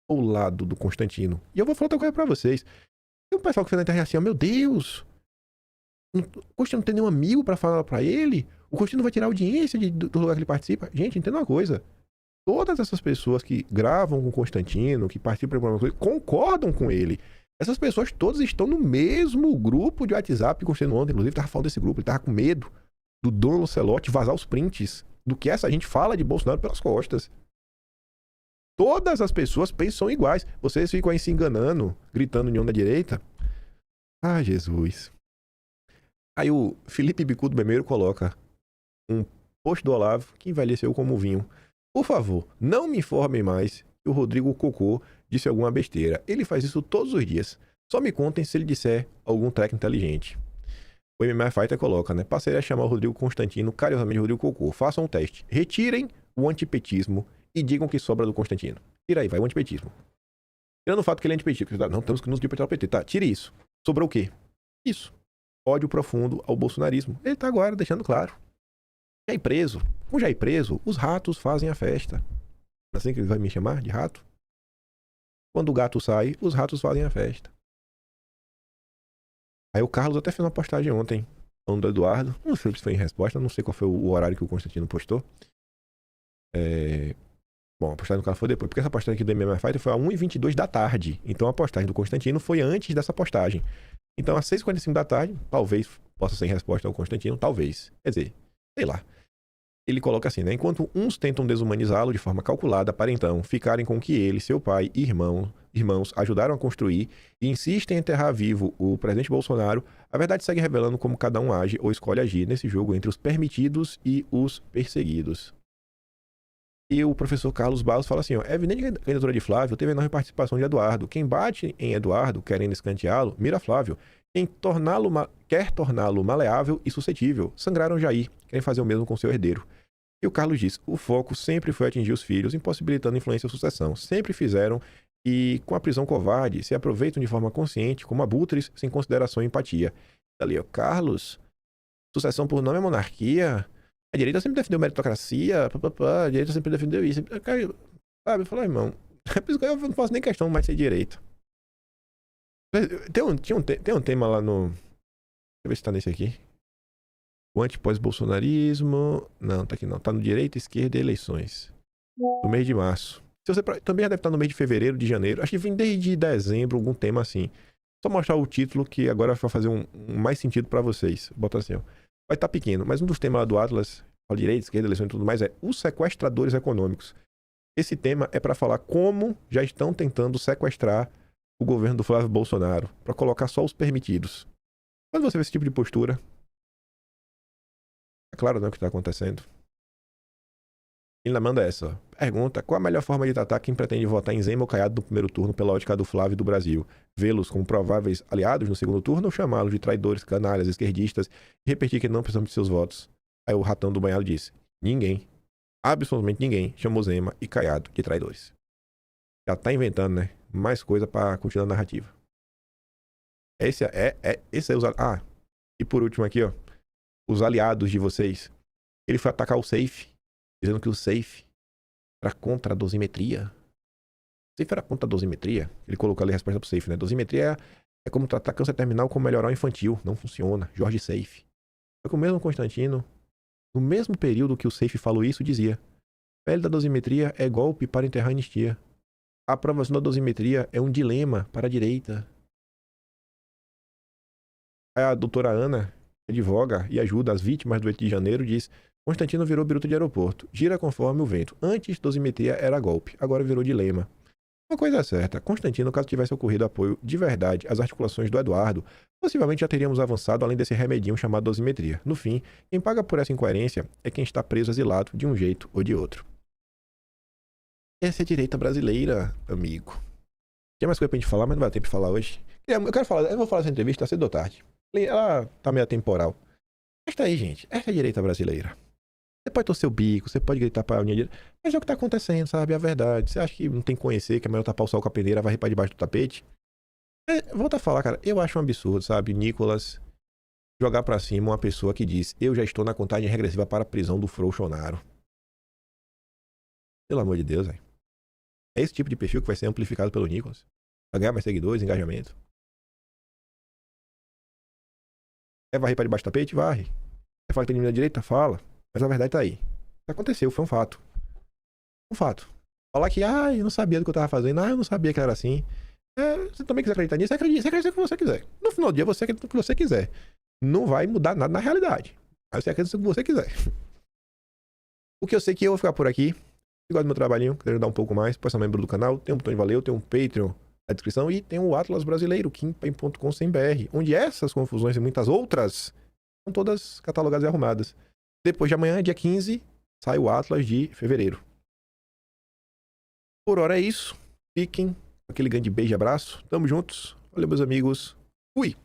[SPEAKER 20] Ou lado do Constantino? E eu vou falar outra coisa pra vocês. Tem um pessoal que fez na internet assim, meu Deus, o Constantino não tem nenhum amigo pra falar pra ele? O Constantino vai tirar a audiência do lugar que ele participa? Gente, entenda uma coisa. Todas essas pessoas que gravam com o Constantino, que participam do programa, concordam com ele. Essas pessoas todas estão no mesmo grupo de WhatsApp que o Constantino ontem, inclusive, tava falando desse grupo, ele tava com medo do dono Celote vazar os prints do que essa gente fala de Bolsonaro pelas costas. Todas as pessoas pensam iguais. Vocês ficam aí se enganando, gritando união da direita. Ah, Jesus. Aí o Felipe Bicudo Bemeiro coloca um post do Olavo que envelheceu como vinho. Por favor, não me informem mais que o Rodrigo Cocô disse alguma besteira. Ele faz isso todos os dias. Só me contem se ele disser algum treco inteligente. O MMA Fighter coloca, né? Passei a chamar o Rodrigo Constantino, carinhosamente Rodrigo Cocô. Façam um teste. Retirem o antipetismo e digam que sobra do Constantino. Tira aí, vai, o antipetismo. Tirando o fato que ele é antipetista. Não, temos que nos retirar o PT. Tá, tire isso. Sobrou o quê? Isso. Ódio profundo ao bolsonarismo. Ele tá agora deixando claro. Jair preso. Com Jair preso, os ratos fazem a festa. Não é assim que ele vai me chamar de rato? Quando o gato sai, os ratos fazem a festa. Aí o Carlos até fez uma postagem ontem, falando do Eduardo. Não sei se foi em resposta, não sei qual foi o horário que o Constantino postou. Bom, a postagem do Carlos foi depois, porque essa postagem aqui do MMA Fighter foi a 1h22 da tarde. Então a postagem do Constantino foi antes dessa postagem. Então às 6h45 da tarde, talvez possa ser em resposta ao Constantino, talvez. Quer dizer, sei lá. Ele coloca assim, né? Enquanto uns tentam desumanizá-lo de forma calculada para então ficarem com o que ele, seu pai e irmãos ajudaram a construir e insistem em enterrar vivo o presidente Bolsonaro, a verdade segue revelando como cada um age ou escolhe agir nesse jogo entre os permitidos e os perseguidos. E o professor Carlos Barros fala assim, ó, é evidente que a candidatura de Flávio teve enorme participação de Eduardo. Quem bate em Eduardo, querendo escanteá-lo, mira Flávio. Quem quer torná-lo maleável e suscetível, sangraram Jair, querem fazer o mesmo com seu herdeiro. E o Carlos diz, o foco sempre foi atingir os filhos, impossibilitando influência e sucessão. Sempre fizeram e, com a prisão covarde, se aproveitam de forma consciente, como abutres, sem consideração e empatia. Ali, ó, Carlos, sucessão por nome é monarquia... A direita sempre defendeu meritocracia, a direita sempre defendeu isso. Sabe, eu falo, irmão, é por isso que eu não faço nem questão mais de ser direita. Tem um tema lá no... Deixa eu ver se tá nesse aqui. O anti-pós-bolsonarismo... Não, tá aqui não. Tá no direita, esquerda e eleições. No mês de março. Também já deve estar no mês de fevereiro, de janeiro. Acho que vem desde dezembro algum tema assim. Só mostrar o título que agora vai fazer um mais sentido pra vocês. Bota assim, ó. Vai estar pequeno, mas um dos temas lá do Atlas, fala direita, esquerda, eleição e tudo mais, é os sequestradores econômicos. Esse tema é para falar como já estão tentando sequestrar o governo do Flávio Bolsonaro, para colocar só os permitidos. Quando você vê esse tipo de postura, é claro, né, o que está acontecendo. Ele manda essa, ó. Pergunta, qual a melhor forma de tratar quem pretende votar em Zema ou Caiado no primeiro turno pela ótica do Flávio e do Brasil? Vê-los como prováveis aliados no segundo turno ou chamá-los de traidores, canalhas, esquerdistas e repetir que não precisamos de seus votos? Aí o ratão do banhado disse, ninguém, absolutamente ninguém, chamou Zema e Caiado de traidores. Já tá inventando, né? Mais coisa para continuar a narrativa. Esse é os... Ah, e por último aqui, ó, os aliados de vocês. Ele foi atacar o SAFE, dizendo que o SAFE era contra a dosimetria. O SAFE era contra a dosimetria. Ele colocou ali a resposta pro SAFE, né? Dosimetria é como tratar câncer terminal como melhorar o infantil. Não funciona. Jorge SAFE. Só que o mesmo Constantino, no mesmo período que o SAFE falou isso, dizia: pele da dosimetria é golpe para enterrar a anistia. A aprovação da dosimetria é um dilema para a direita. Aí a doutora Ana, que advoga e ajuda as vítimas do 8 de janeiro, diz: Constantino virou biruta de aeroporto. Gira conforme o vento. Antes, dosimetria era golpe. Agora virou dilema. Uma coisa é certa, Constantino, caso tivesse ocorrido apoio de verdade às articulações do Eduardo, possivelmente já teríamos avançado além desse remedinho chamado dosimetria. No fim, quem paga por essa incoerência é quem está preso exilado de um jeito ou de outro. Essa é a direita brasileira, amigo. Tinha mais coisa pra gente falar, mas não vai ter tempo de falar hoje. Eu vou falar essa entrevista cedo ou tarde. Ela tá meio atemporal. Mas tá aí, gente. Essa é a direita brasileira. Você pode torcer o bico, você pode gritar pra unha, mas é o que tá acontecendo, sabe? É a verdade. Você acha que não tem que conhecer, que é melhor tapar o sol com a peneira, vai pra debaixo do tapete? Volta a falar, cara. Eu acho um absurdo, sabe? Nicolas jogar pra cima uma pessoa que diz: eu já estou na contagem regressiva para a prisão do Bolsonaro. Pelo amor de Deus, velho. É esse tipo de perfil que vai ser amplificado pelo Nicolas. Vai ganhar mais seguidores, engajamento. Quer varrer pra debaixo do tapete? Varre. Quer falar que tem inimigo da direita? Fala. Mas a verdade tá aí. Isso aconteceu, foi um fato. Um fato. Falar que, eu não sabia do que eu tava fazendo, eu não sabia que era assim. Você também quiser acreditar nisso, você acredita o que você quiser. No final do dia, você acredita no que você quiser. Não vai mudar nada na realidade. Aí você acredita no que você quiser. O que eu sei que eu vou ficar por aqui. Se gosta do meu trabalhinho, quiser ajudar um pouco mais, pode ser membro do canal, tem um botão de valeu, tem um Patreon na descrição e tem o Atlas Brasileiro, kimpen.com.br, onde essas confusões e muitas outras são todas catalogadas e arrumadas. Depois de amanhã, dia 15, sai o Atlas de fevereiro. Por hora é isso. Fiquem com aquele grande beijo e abraço. Tamo juntos. Valeu, meus amigos. Fui!